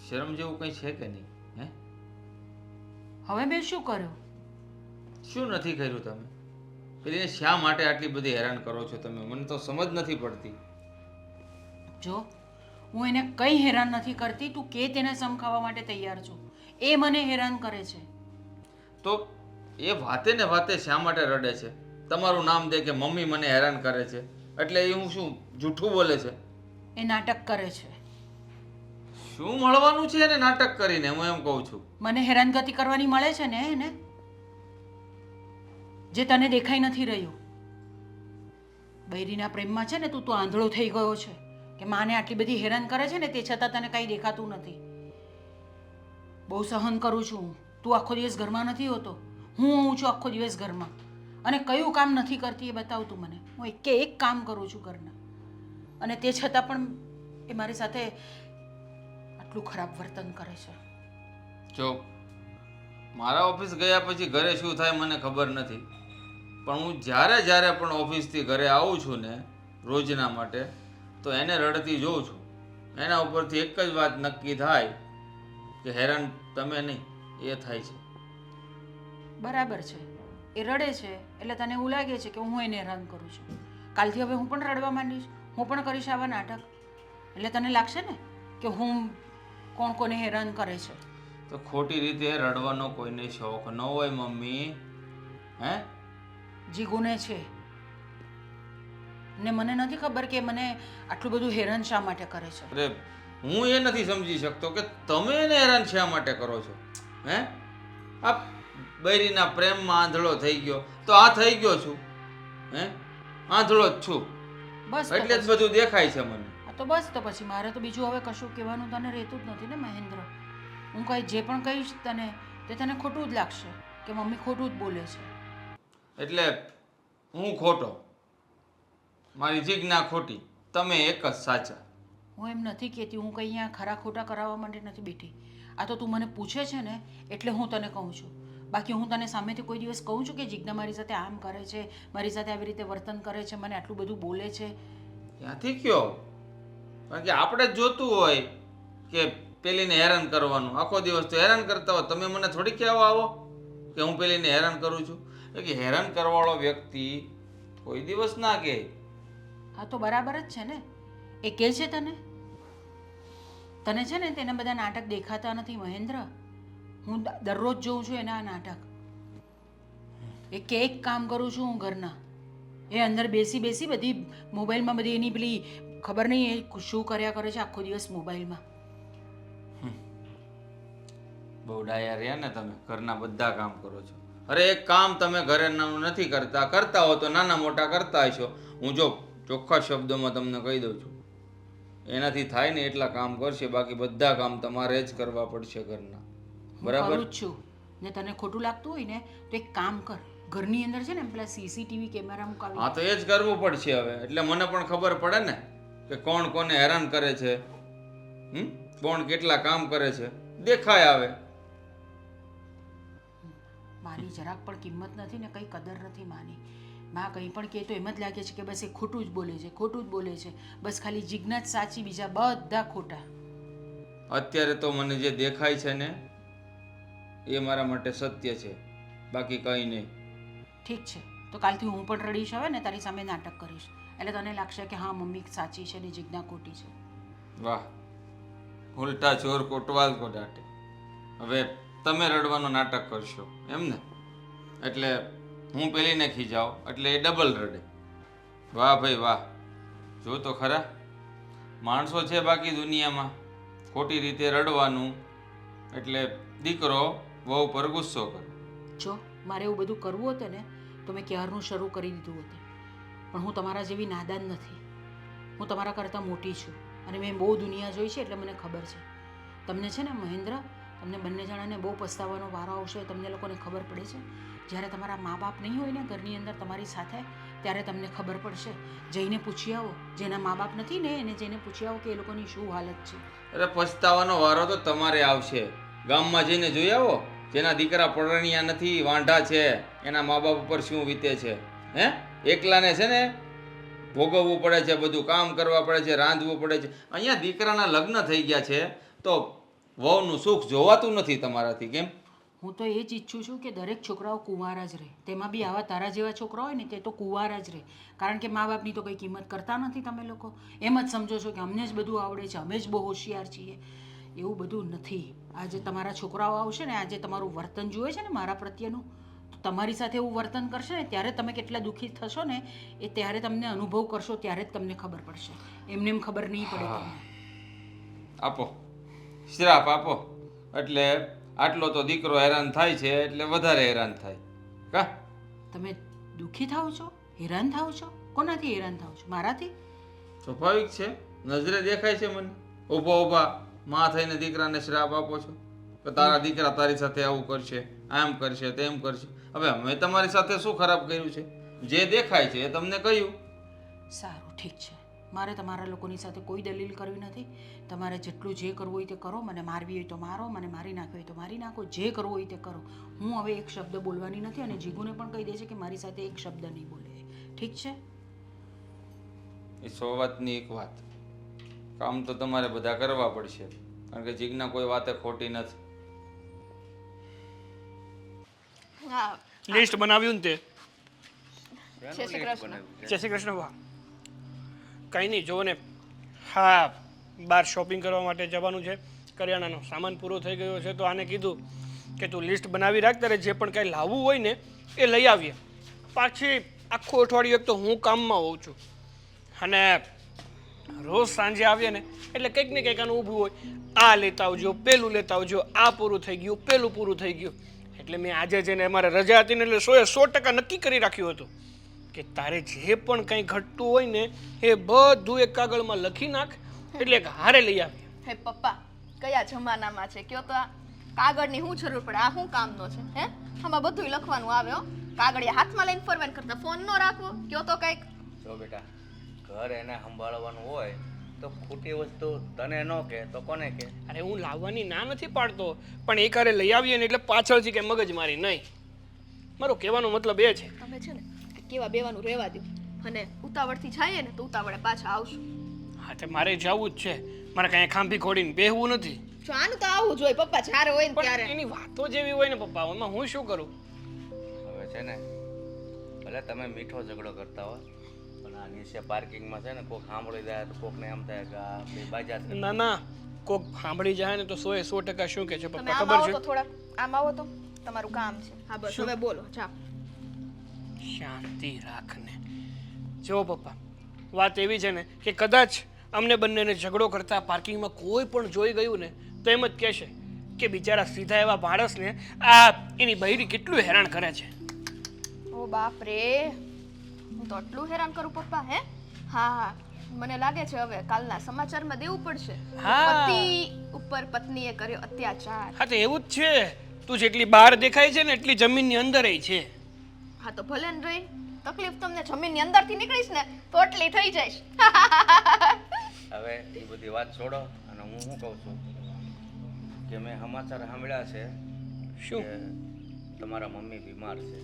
શરમ જેવું કંઈ છે કે નહીં? હે, હવે મેં શું કર્યું? શું નથી કર્યું તમે? પેલીને શા માટે આટલી બધી હેરાન કરો છો તમે? મને તો સમજ નથી પડતી. જો હું એને કંઈ હેરાન નથી કરતી. તું કે તેને સમખાવવા માટે તૈયાર છું. એ મને હેરાન કરે છે. તો એ વાતે ને વાતે શા માટે રડે છે? તમારું નામ દે કે મમ્મી મને હેરાન કરે છે, એટલે એ હું શું જૂઠું બોલે છે? એ નાટક કરે છે. શું મળવાનું છે એને નાટક કરીને? હું એમ કહું છું. મને હેરાનગતિ કરવાની મળે છે ને એને, જે તને દેખાઈ નથી રહ્યું. બૈરીના પ્રેમમાં છે ને તું તો આંધળો થઈ ગયો છે કે માને આટલી બધી હેરાન કરે છે ને તે છતાં તને કંઈ દેખાતું નથી. બહુ સહન કરું છું હું. તું આખો દિવસ ઘરમાં નથી હોતો, હું હોઉં છું આખો દિવસ ઘરમાં. અને કયું કામ નથી કરતી એ બતાવ તું મને. હું એકે એક કામ કરું છું ઘરના, અને તે છતાં પણ એ મારી સાથે આટલું ખરાબ વર્તન કરે છે. જો મારા ઓફિસ ગયા પછી ઘરે શું થાય મને ખબર નથી, પણ હું જ્યારે જ્યારે પણ ઓફિસથી ઘરે આવું છું ને રોજના માટે, તો એને રડતી જોઉં છું. એના ઉપરથી એક જ વાત નક્કી થાય કે હેરાન તમે નહીં, એ થાય છે. બરાબર છે, એ રડે છે એટલે તને એવું લાગે છે કે હું એને હેરાન કરું છું. કાલથી હવે હું પણ રડવા માંડીશ, હું પણ કરીશ આવા નાટક. એટલે તને લાગશે ને કે હું કોણ કોને હેરાન કરે છે. તો ખોટી રીતે રડવાનો કોઈને શોખ ન હોય મમ્મી. હે, જીગુને છે ને મને નથી ખબર કે મને આટલું બધું હેરાન શા માટે કરે છે. અરે હું એ નથી સમજી શકતો કે તમે એને હેરાન શા માટે કરો છો. હે, આ બૈરીના પ્રેમમાં આંધળો થઈ ગયો તો આ થઈ ગયો છું. હે, આંધળો જ છું બસ તો એટલે જ પછી. બધું દેખાય છે મને. હા તો બસ તો પછી મારે તો બીજું હવે કશું કહેવાનું તને રહેતું જ નથી ને મહેન્દ્ર. હું કંઈ જે પણ કહીશ તને તે તને ખોટું જ લાગશે કે મમ્મી ખોટું જ બોલે છે. એટલે હું ખોટો, મારી જીજ્ઞા ખોટી, તમે એક જ સાચા. હું એમ નથી કહેતી, હું કંઈ અહીંયા ખરા ખોટા કરાવવા માટે નથી બેઠી. આ તો તું મને પૂછે છે ને એટલે હું તને કહું છું. બાકી હું તને સામેથી કોઈ દિવસ કહું છું કે જીજ્ઞા મારી સાથે આમ કરે છે, મારી સાથે આવી રીતે વર્તન કરે છે, મને આટલું બધું બોલે છે? ક્યાંથી કયો? કારણ કે આપણે જ જોતું હોય કે પેલીને હેરાન કરવાનું. આખો દિવસ તો હેરાન કરતા હોય, તમે મને થોડી કહેવા આવો કે હું પેલીને હેરાન કરું છું. કે હેરાન કરવાવાળો વ્યક્તિ કોઈ દિવસ ના કહે. હા તો બરાબર જ છે ને. એ કહે છે તને? તને છે ને તેના બધા નાટક દેખાતા નથી મહેન્દ્ર. હું દરરોજ જોઉં છું એના નાટક. એક કામ કરું છું હું ઘરના. એ અંદર બેસી બેસી બધી મોબાઈલમાં બધી એની પેલી ખબર નહીં એ શું કર્યા કરે છે આખો દિવસ મોબાઈલમાં. બહુ ડાયા રહ્યા ને તમે, ઘરના બધા કામ કરો છો. અરે એક કામ તમે ઘરે નથી કરતા, કરતા હો તો નાના મોટા કરતા હશો. હું જો ચોખ્ખા શબ્દોમાં તમને કહી દઉં છું, એનાથી થાય ને એટલા કામ કરશે, બાકી બધા કામ તમારે જ કરવા પડશે ઘરના. બરાબર? કરું જ છું. ને તને ખોટું લાગતું હોય ને તો એક કામ કર, ઘરની અંદર છે ને પેલા સીસીટીવી કેમેરા મુકાવી. હા તો એ જ કરવું પડશે હવે. એટલે મને પણ ખબર પડે ને કે કોણ કોને હેરાન કરે છે, કોણ કેટલા કામ કરે છે, દેખાય આવે. મારી જરાક પણ કિંમત નથી ને કંઈ કદર નથી માની. માં કંઈ પણ કહે તો એમ જ લાગે છે કે બસ એ ખોટું જ બોલે છે, ખોટું જ બોલે છે. બસ ખાલી જીજ્ઞા જ સાચી, બીજા બધા ખોટા. અત્યારે તો મને જે દેખાય છે ને એ મારા માટે સત્ય છે, બાકી કંઈ નહીં. ઠીક છે, તો કાલથી હું પણ રડીશ હવે ને તારી સામે નાટક કરીશ, એટલે તને લાગશે કે હા મમ્મી સાચી છે ને જીજ્ઞા ખોટી છે. વાહ, ઉલટા ચોર કોટવાલ કો ડાંટે. હવે તમે રડવાનું નાટક કરશો એમ ને? એટલે હું પેલીને ખીજાવ એટલે એ ડબલ રડે. વાહ ભાઈ વાહ, જો તો ખરા માણસો છે બાકી દુનિયામાં ખોટી રીતે રડવાનું એટલે દીકરો વહુ પર ગુસ્સો કરે. જો મારે એવું બધું કરવું હતું ને તો મેં ક્યારનું શરૂ કરી દીધું હતું, પણ હું તમારા જેવી નાદાન નથી. હું તમારા કરતાં મોટી છું અને મેં બહુ દુનિયા જોઈ છે, એટલે મને ખબર છે. તમને છે ને મહેન્દ્ર, તમને બંને જણાને બહુ પસ્તાવાનો વારો આવશે, તમને લોકોને ખબર પડે છે. જ્યારે તમારા મા બાપ નહીં હોય ને ઘરની અંદર તમારી સાથે, ત્યારે તમને ખબર પડશે. જઈને પૂછી આવો, જેના મા બાપ નથી ને એને જઈને પૂછી આવો કે એ લોકોની શું હાલત છે. અરે પછતાવાનો વારો તો તમારે આવશે. ગામમાં જઈને જોઈ આવો, જેના દીકરા પરણ્યા નથી, વાંઢા છે, એના મા બાપ ઉપર શું વીતે છે. હે, એકલાને છે ને ભોગવવું પડે છે, બધું કામ કરવા પડે છે, રાંધવું પડે છે. અહીંયા દીકરાના લગ્ન થઈ ગયા છે તો વહુનું સુખ જોવાતું નથી તમારાથી, કેમ? હું તો એ જ ઈચ્છું છું કે દરેક છોકરાઓ કુંવારા જ રહે, તેમાં બી આવા તારા જેવા છોકરા હોય ને તે તો કુંવારા જ રહે. કારણ કે મા બાપની તો કંઈ કિંમત કરતા નથી તમે લોકો. એમ જ સમજો છો કે અમને જ બધું આવડે છે, અમે જ બહુ હોશિયાર છીએ. એવું બધું નથી. આજે તમારા છોકરાઓ આવશે ને, આજે તમારું વર્તન જુએ છે ને મારા પ્રત્યેનું, તો તમારી સાથે એવું વર્તન કરશે ને ત્યારે તમે કેટલા દુઃખી થશો ને એ ત્યારે તમને અનુભવ કરશો, ત્યારે જ તમને ખબર પડશે. એમને એમ ખબર નહીં પડે તમને. આપો શ્રાપ આપો, એટલે આટલો તો દીકરો હેરાન થાય છે એટલે વધારે હેરાન થાય. કા તમે દુઃખી થાઓ છો, હેરાન થાઓ છો? કોનાથી હેરાન થાઓ છો? મારાથી? સ્વાભાવિક છે, નજરે દેખાય છે મને. ઊભા ઊભા માં થઈને દીકરાને શ્રાપ આપો છો કે તારા દીકરા તારી સાથે આવું કરશે, આમ કરશે, તેમ કરશે. હવે અમે તમારી સાથે શું ખરાબ કર્યું છે? જે દેખાય છે એ તમને કહ્યું. સારું, ઠીક છે. મારે તમારા લોકોની સાથે કોઈ દલીલ કરવી નથી. તમારે જેટલું જે કરવું હોય તે કરો. મને મારવી હોય તો મારો, મને મારી નાખવી હોય તો મારી નાખો, જે કરવું હોય તે કરો. હું હવે એક શબ્દ બોલવાની નથી અને જીગુને પણ કહી દે છે કે મારી સાથે એક શબ્દ નહીં બોલે. ઠીક છે? એ 100 વાતની એક વાત. કામ તો તમારે બધા કરવા પડશે, કારણ કે જીજ્ઞા કોઈ વાતે ખોટી નથી. હા, લિસ્ટ બનાવ્યું ને તે? જય શ્રી કૃષ્ણ. જય શ્રી કૃષ્ણ. વાહ, કંઈ નહીં, જુઓ ને. હા, બહાર શોપિંગ કરવા માટે જવાનું છે, કરિયાણાનો સામાન પૂરો થઈ ગયો છે, તો આને કીધું કે તું લિસ્ટ બનાવી રાખ, તારે જે પણ કાંઈ લાવવું હોય ને એ લઈ આવીએ. પાછી આખું અઠવાડિયું એક તો હું કામમાં હોઉં છું અને રોજ સાંજે આવીએ ને એટલે કંઈક ને કંઈક આનું ઊભું હોય, આ લેતા આવજો, પેલું લેતા આવજો, આ પૂરું થઈ ગયું, પેલું પૂરું થઈ ગયું. એટલે મેં આજે જઈને અમારે રજા હતી ને એટલે 100% નક્કી કરી રાખ્યું હતું કે તારે જે પણ કંઈ ઘટતું હોય ને એ બધું એક કાગળમાં લખી નાખ, એટલે એક હારે લઈ આવીએ. હે પપ્પા, કયા જમાનામાં છે કયો તો? આ કાગળની શું જરૂર પડે? આ શું કામનો છે? હે, આમાં બધું લખવાનું આવે હો. કાગળિયા હાથમાં લઈને ફરવાન કરતા ફોન ન રાખવો. કયો તો કંઈક. જો બેટા, ઘર એને સંભાળવાનું હોય તો ખોટી વસ્તુ તને ન કહે તો કોને કહે? અરે હું લાવવાની ના નથી પાડતો, પણ એક હારે લઈ આવીએ ને એટલે પાછળથી કે મગજ મારી નહીં. મારો કહેવાનો મતલબ એ છે. તમે છે ને કેવા બેવાનું રહેવા દો, અને ઉતાવળથી જઈએ ને તો ઉતાવળે પાછા આવશું. હા, તે મારે જવું જ છે. મારે કાંઈ ખાંભી ખોડીને બેહવું નથી. જો આનું તો આવું જોઈએ પપ્પા, જ્યારે હોય ને પણ ત્યારે. એની વાતો જેવી હોય ને પપ્પા, એમાં હું શું કરું? હવે છે ને, ભલે તમે મીઠો ઝઘડો કરતા હોય પણ આ નીચે પાર્કિંગમાં છે ને કોઈક સાંભળી જાય તો કોકને એમ થાય કે આ બે બાજા છે. ના ના, કોક સાંભળી જાય ને તો 100% શું કે છે તમે પપ્પા આમ ખબર આવો છે? તો થોડાક આમ આવો તો તમારું કામ છે. હા બસ, હવે બોલો. જાઓ. શાંતિ રાખને. જો પપ્પા, વાત એવી છે ને કે કદાચ અમને બંનેને ઝઘડો કરતા પાર્કિંગમાં કોઈ પણ જોઈ ગયું ને તો એમ જ કહેશે કે બિચારા સીધા એવા માણસને આ એની બૈરી કેટલું હેરાન કરે છે. ઓ બાપ રે, હું તો આટલું હેરાન કરું પપ્પા? હે, હા હા, મને લાગે છે હવે કાલના સમાચારમાં દેવું પડશે. હા. પતિ ઉપર પત્નીએ કર્યો અત્યાચાર. હા તો એવું જ છે. તું જેટલી બહાર દેખાય છે ને એટલી જમીનની અંદર છે. હા તો ભલે ને રહી, તકલીફ તમને જમીનની અંદરથી નીકળીશ ને તો એટલી થઈ જઈશ. હવે એ બધી વાત છોડો અને હું શું કહું છું કે મેં સમાચાર સાંભળ્યા છે શું? કે તમારા મમ્મી બીમાર છે,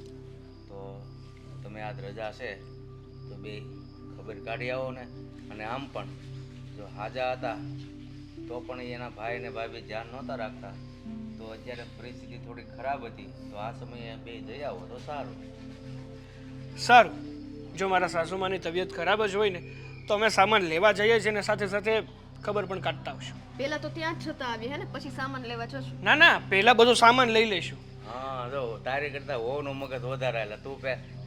તો તમે આજ રજા છે તો બે ખબર કાઢી આવો ને. અને આમ પણ જો હાજા હતા તો પણ એના ભાઈ ને ભાભી ધ્યાન નહોતા રાખતા, તો અત્યારે પરિસ્થિતિ થોડી ખરાબ હતી, તો આ સમયે બે જઈ આવો તો સારું. સારું, જો મારા સાસુમાની તબિયત ખરાબ જ હોય ને તો અમે સામાન લેવા જઈએ છીએ ને સાથે સાથે ખબર પણ કાઢતા આવશું. પેલા તો ત્યાં જ જતા આવીએ હે ને, પછી સામાન લેવા જશું. ના ના, પહેલા બધું સામાન લઈ લઈશું. હા, જો તારી કરતા વહુનું મગજ વધારે એટલે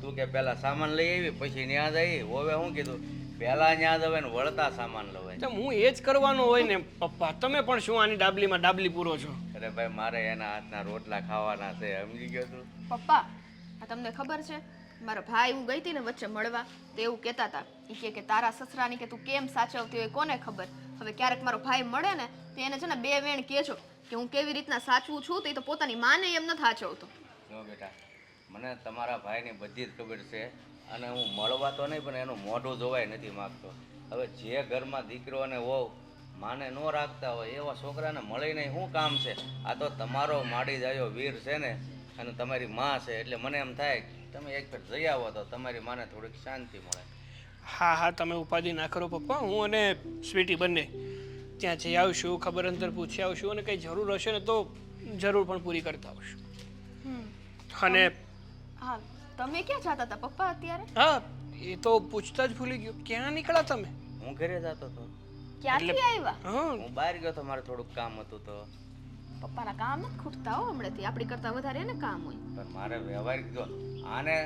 તું કે પહેલા સામાન લઈ આવી પછી ન્યા જઈ. હવે શું કીધું, પહેલા ન્યા જવાય ને વળતા સામાન લવાય. તો હું એ જ કરવાનું હોય ને પપ્પા, તમે પણ શું આની ડાબલીમાં ડાબલી પૂરો છો? અરે ભાઈ, મારે એના હાથના રોટલા ખાવાના છે, સમજી ગયો તું? પપ્પા, આ તમને ખબર છે, મારા ભાઈ હું ગઈ હતી ને વચ્ચે મળવા, તો એવું કહેતા હતા. એ કે તારા સસરાની કે તું કેમ સાચવતી હોય કોને ખબર. હવે ક્યારેક મારો ભાઈ મળે ને તો એને છે ને બે વેણ કહેજો કે હું કેવી રીતના સાચવું છું, તો એ તો પોતાની માને એમ નથી સાચવતો. જો બેટા, મને તમારા ભાઈની બધી જ ખબર છે, અને હું મળવા તો નહીં પણ એનું મોઢું જોવાય નથી માગતો. હવે જે ઘરમાં દીકરો અને વહુ માને ન રાખતા હોય એવા છોકરાને મળીને શું કામ છે? આ તો તમારો માડી જાયો વીર છે ને, અને તમારી માં છે, એટલે મને એમ થાય તમે એક ફેર જઈ આવો તો તમારી માને થોડીક શાંતિ મળે. હા હા, તમે ઉપાધિ ના કરો પપ્પા, હું અને સ્વીટી બંને ત્યાં જઈ આવશું, ખબર અંતર પૂછી આવશું, અને કંઈ જરૂર હશે ને તો જરૂર પણ પૂરી કરતા આવશું. અને હા, તમે ક્યાં જતા હતા પપ્પા અત્યારે? હા, એ તો પૂછતા જ ભૂલી ગયો, ક્યાં નીકળ્યા તમે? હું ઘરે જતો હતો. ક્યાંથી આવ્યા? હા, હું બહાર ગયો તો, મારે થોડુંક કામ હતું તો. પપ્પાના કામ નથી ખૂટતા હો હમણાંથી, આપણી કરતા વધારે એને કામ હોય. પણ મારે વ્યવહારિક જો આને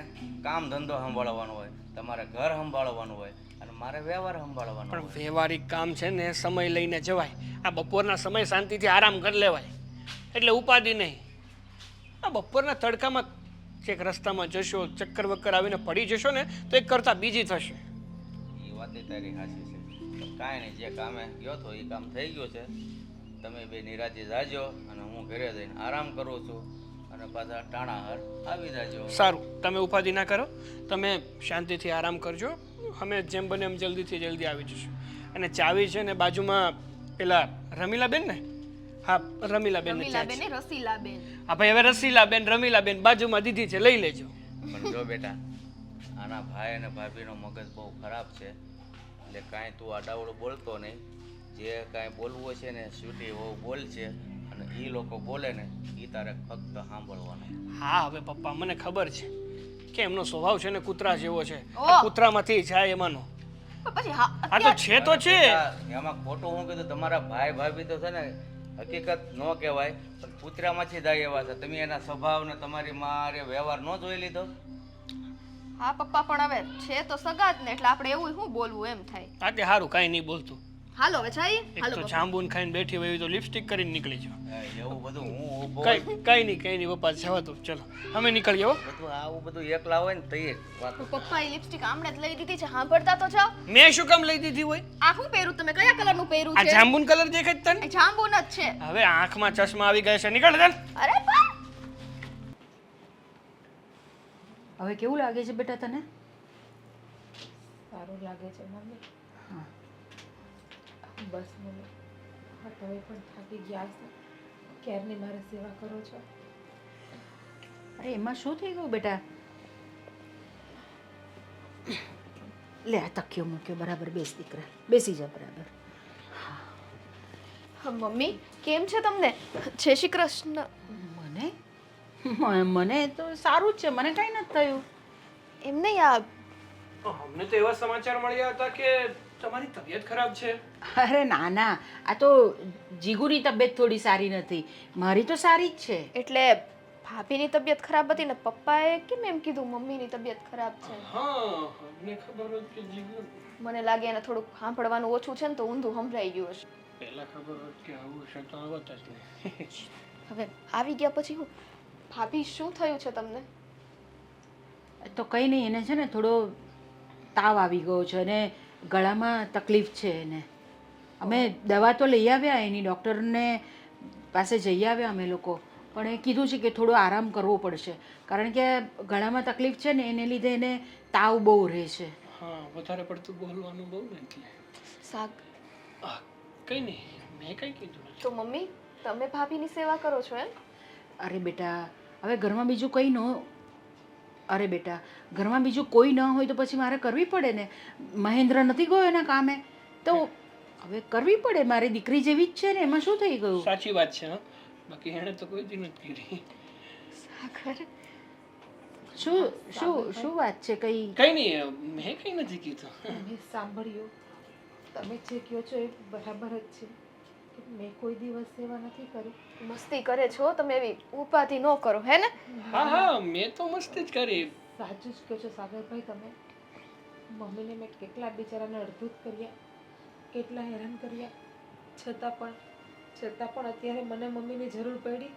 કામ ધંધો સંભાળવાનો હોય, તમારે ઘર સંભાળવાનું હોય, અને મારે વ્યવહાર સંભાળવાનો પણ હોય. વ્યવહારિક કામ છે ને સમય લઈને જવાય. આ બપોરના સમય શાંતિથી આરામ કરી લેવાય, એટલે ઉપાધિ નહીં. આ બપોરના તડકામાં ચેક રસ્તામાં જશો, ચક્કર વક્કર આવીને પડી જશો ને તો એક કરતાં બીજી થશે. એ વાત તારી સાચી છે. તો કાંઈ નહીં, જે કામે ગયો તો એ કામ થઈ ગયું છે. તમે બે નિરાતે જાજો, અને હું ઘરે જઈને આરામ કરું છું, અને પાછા ટાણાહાર આવી જાજો. સારું, તમે ઉપાધિ ના કરો, તમે શાંતિથી આરામ કરજો. અમે જેમ બને એમ જલ્દીથી જલ્દી આવી જશું. અને ચાવી છે ને બાજુમાં પેલા રમીલાબેન ને, હા રમીલાબેન ને ચાવી છે. રમીલાબેન રસીલાબેન. હા ભાઈ, હવે રસીલાબેન રમીલાબેન બાજુમાં દીધી છે, લઈ લેજો. પણ જો બેટા, આના ભાઈ અને ભાભીનો મગજ બહુ ખરાબ છે, એટલે કાંઈ તું આડાવડું બોલતો નહીં. જે કાંઈ બોલવું છે ને સ્વીટી બહુ બોલ છે, અને એ લોકો બોલે ને એ તારે ફક્ત સાંભળવાનું. હા હવે પપ્પા, મને ખબર છે કે એમનો સ્વભાવ છે ને કૂતરા જેવો છે. ઓહ! આ કૂતરામાંથી જાય એમાંનો. પણ પછી હા આ તો છે તો છે. બેટા, એમાં ખોટું હું કીધું, તમારા ભાઈ ભાભી તો છે ને હકીકત ન કહેવાય, પણ કૂતરામાંથી જાય એવા છે. તમે એના સ્વભાવ ને તમારી મારે વ્યવહાર ન જોઈ લીધો? હા પપ્પા, પણ હવે છે તો સગા જ ને, એટલે આપણે એવું શું બોલવું એમ થાય. આ તે સારું, કાંઈ નહીં બોલતું. હાલો હવે જઈએ. એક હાલો તો પપ્પા. જાંબુન ખાઈને બેઠી હોય તો લિપસ્ટિક કરીને નીકળી જાઓ. એવું બધું હું ઊભો કઈ નહીં પપ્પા, જવા દો, ચલો અમે નીકળીએ હો. બધું આવું બધું એકલા હોય ને તો એ વાત. પણ પપ્પા એ લિપસ્ટિક આમણે જ લઈ દીધી છે, સાંભળતા તો જાઓ. મેં શું કામ લઈ દીધી હોય? આ શું પહેર્યું તમે? કયા કલરનું પહેર્યું આ છે? જાંબુન કલર દેખાય છે તને? એ જાંબુન જ છે. હવે આંખમાં ચશ્મા આવી ગયા છે, નીકળ દે. અરે બા! હવે કેવું લાગે છે બેટા તને? સારું લાગે છે મમ્મી. હા. બસ મમ્મી, હા તમે પણ થાકી ગયા છો, ક્યારની મારે સેવા કરો છો. અરે એમાં શું થઈ ગયું બેટા? લે આ તકિયો મૂક્યો, બરાબર બેસ દીકરા, બેસી જા બરાબર. હા, મમ્મી કેમ છે તમને? જય શ્રી કૃષ્ણ. મને તો સારું જ છે, મને કાંઈ નથી થયું. એમ નહીં, આ અમને તો એવા સમાચાર મળ્યા હતા કે તમારી તબિયત ખરાબ છે. અરે ના ના, આ તો જીગુની તબિયત થોડી સારી નથી, મારી તો સારી જ છે. એટલે ભાભીની તબિયત ખરાબ હતી ને પપ્પાએ કેમ એમ કીધું મમ્મીની તબિયત ખરાબ છે? હા, અમને ખબર હોત કે જીગુ. મને લાગે એને થોડુંક સાંભળવાનું ઓછું છે ને તો ઊંધું સંભળાઈ ગયું હશે. પહેલા ખબર હોત કે આવું છે તો આવત જ નહીં. હવે આવી ગયા પછી હું ભાભી શું થયું છે તમને? તો કંઈ નહીં, એને છે ને થોડો તાવ આવી ગયો છે અને ગળામાં તકલીફ છે એને. અમે દવા તો લઈ આવ્યા, એની ડૉક્ટરને પાસે જઈ આવ્યા અમે લોકો, પણ એ કીધું છે કે થોડો આરામ કરવો પડશે, કારણ કે ગળામાં તકલીફ છે ને એને લીધે એને તાવ બહુ રહે છે. હા, વધારે પડતું બોલવાનું બહુ ને એટલે. શાક કંઈ નહીં, મેં કંઈ કીધું નથી. તો મમ્મી તમે ભાભીની સેવા કરો છો એમ? અરે બેટા, હવે ઘરમાં બીજું કંઈ ન અરે બેટા, ઘરમાં બીજું કોઈ ન હોય તો પછી મારે કરવી પડે ને. મહેન્દ્ર નથી ગયો એના કામે તો હવે કરવી પડે. મારી દીકરી જેવી જ છે ને, એમાં શું થઈ ગયું? સાચી વાત છે હા, બાકી એણે તો કોઈ દી નથી કરી. સાગર, શું શું શું વાત છે? કઈ કઈ નહીં, મેં કઈ નથી કીધું. મેં સાંભળ્યું, તમે જે કહો છો એ બરાબર જ છે કે મેં કોઈ દિવસ સેવા નથી કરી. મસ્તી કરે છો તમે, એવી ઉપાધિ ન કરો હે ને. હા હા, મેં તો મસ્તી જ કરી. સાચું જ કહો છો સાગરભાઈ તમે. મમ્મીને મેં કેટલા બિચારાને અડધૂત કર્યા, કેટલા હેરાન કર્યા, છતાં પણ અત્યારે મને મમ્મીની જરૂર પડી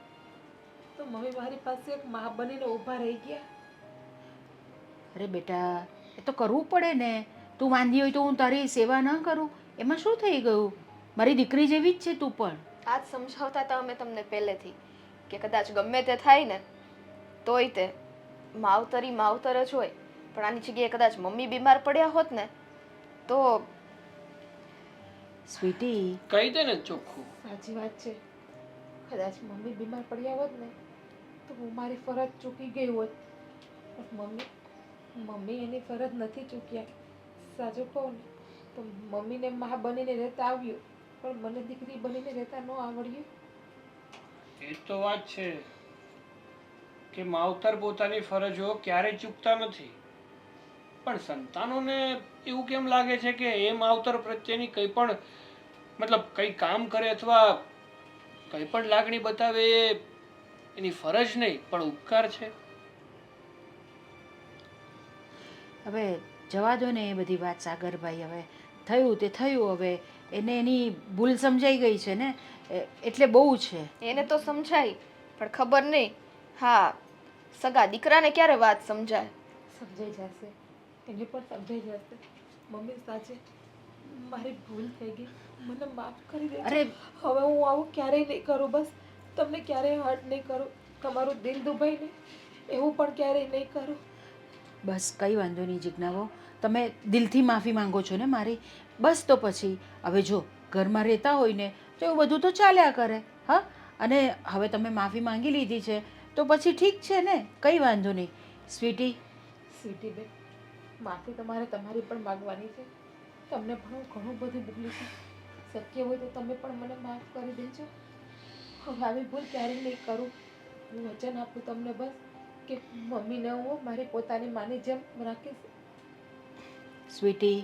તો મમ્મી મારી પાસે એક મા બનીને ઊભા રહી ગયા. અરે બેટા, એ તો કરવું પડે ને. તું વાંધી હોય તો હું તારી સેવા ન કરું? એમાં શું થઈ ગયું? મારી દીકરી જેવી જ છે તું પણ. આજ સમજાવતા હતા અમે તમને પહેલેથી કે કદાચ ગમે તે થાય ને તોય તે માવતરી માવતર જ હોય, પણ આની જગ્યાએ કદાચ મમ્મી બીમાર પડ્યા હોત ને તો સ્વીટી, કહી દે ને ચોખ્ખું. સાચી વાત છે. કદાચ મમ્મી બીમાર પડ્યા હોત ને તો હું મારી ફરજ ચૂકી ગઈ હોત. પણ મમ્મી એની ફરજ નથી ચૂક્યા. સાચું કહું ને તો મમ્મીને મા બનીને રહેતા આવ્યું, પણ મને દીકરી બનીને રહેતા ન આવડ્યું. એ તો વાત છે કે માવતર પોતાની ફરજો ક્યારેય ચૂકતા નથી, પણ સંતાનોને એવું કેમ લાગે છે કે એ માવતર પ્રત્યેની કંઈ પણ મતલબ કંઈ કામ કરે અથવા કંઈ પણ લાગણી બતાવે એ એની ફરજ નહીં પણ ઉપકાર છે. હવે જવા દો ને એ બધી વાત સાગરભાઈ. હવે થયું તે થયું. હવે એને એની ભૂલ સમજાઈ ગઈ છે ને, એટલે બહુ છે. એને તો સમજાય, પણ ખબર નહીં હા સગા દીકરાને ક્યારે વાત સમજાય. સમજાઈ જશે, એને પણ સમજાઈ જશે. મમ્મી સાચે મારી ભૂલ થઈ ગઈ, મને માફ કરી દેજો. અરે હવે હું આવું ક્યારેય નહીં કરું. બસ તમને ક્યારેય હર્ટ નહીં કરું, તમારું દિલ દુભાઈ નહીં એવું પણ ક્યારેય નહીં કરું. બસ કંઈ વાંધો નહીં જીજ્ઞાવો, તમે દિલથી માફી માંગો છો ને મારી. બસ તો પછી હવે જો ઘરમાં રહેતા હોય ને તો એવું બધું તો ચાલ્યા કરે. હા, અને હવે તમે માફી માંગી લીધી છે તો પછી ઠીક છે ને, કંઈ વાંધો નહીં. સ્વીટી, સ્વીટી બેન, માફી તમારે તમારી પણ માગવાની છે. તમને પણ હું ઘણું બધું ભૂલી છું. શક્ય હોય તો તમે પણ મને માફ કરી દેજો. હવે આવી ભૂલ ક્યારેય નહીં કરું. હું વચન આપું તમને બસ કે મમ્મીને હું મારી પોતાની માની જેમ રાખીશ. સ્વીટી,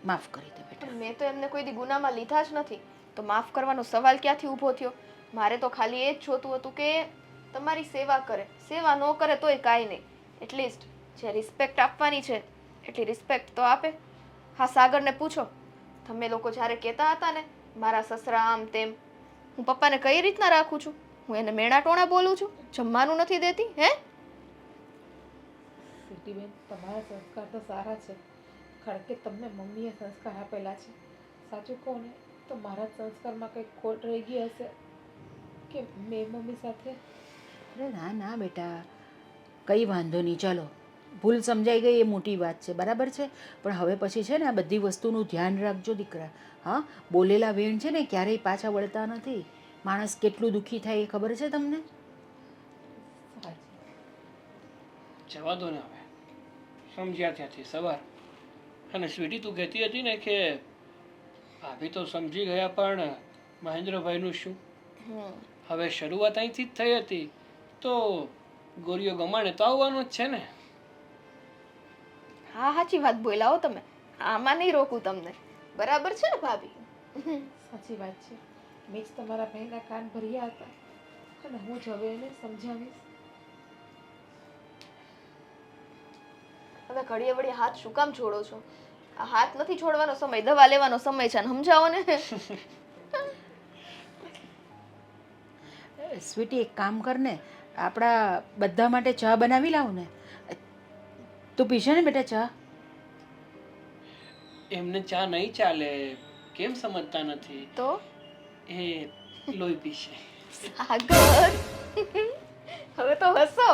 માફ કરી દે બેટા. પણ મેં તો એમને કોઈ દી ગુનામાં લીધા જ નથી, તો માફ કરવાનો સવાલ ક્યાંથી ઊભો થયો? મારે તો ખાલી એ જ જોતું હતું કે તમારી સેવા કરે. સેવા ન કરે તોય કાંઈ નહીં, એટલીસ્ટ જે રિસ્પેક્ટ આપવાની છે એટલી રિસ્પેક્ટ તો આપે. હા, સાગરને પૂછો, તમે લોકો જ્યારે કહેતા હતા ને મારા સસરા આમ તેમ, હું પપ્પાને કઈ રીતના રાખું છું? હું એને મેણા ટોણા બોલું છું? જમવાનું નથી દેતી હે? સ્વીટી બેન, તમારા સંસ્કાર તો સારા છે, કારણ કે તમને મમ્મીએ સંસ્કાર આપેલા છે. સાચું કહું ને તો મારા સંસ્કારમાં કંઈક ખોટ રહી ગઈ હશે કે મેં મમ્મી સાથે. અરે ના ના બેટા, કંઈ વાંધો નહીં. ચાલો, ભૂલ સમજાઈ ગઈ એ મોટી વાત છે, બરાબર છે. પણ હવે પછી છે ને આ બધી વસ્તુનું ધ્યાન રાખજો દીકરા. હા, બોલેલા વેણ છે ને ક્યારેય પાછા વળતા નથી. માણસ કેટલું દુઃખી થાય એ ખબર છે તમને? જવા દો ને હવે, સમજ્યા ત્યાંથી સવાર. અને સ્વીટી તું કહેતી હતી ને કે ભાભી તો સમજી ગયા, પણ મહેન્દ્રભાઈનું શું? હવે શરૂઆત અહીંથી જ થઈ હતી તો ગોરીઓ ગમાણે તો આવવાનું જ છે ને. હા, સાચી વાત બોલ્યા હો તમે. આમાં નહીં રોકું તમને. બરાબર છે ને ભાભી? સાચી વાત છે. મેં જ તમારા ભાઈના કાન ભર્યા હતા અને હું જ હવે એને સમજાવીશ. હવે ઘડીએ વળી હાથ શું કામ છોડો છો? આ હાથ નથી છોડવાનો સમય, દવા લેવાનો સમય છે, સમજાવો ને. સ્વીટી, એક કામ કર ને, આપણા બધા માટે ચા બનાવી લાવ ને. તું પીશે ને બેટા ચા? એમને ચા નહીં ચાલે, કેમ સમજતા નથી? તો એ લોહી પીશે. સાગર, હવે તો હસો.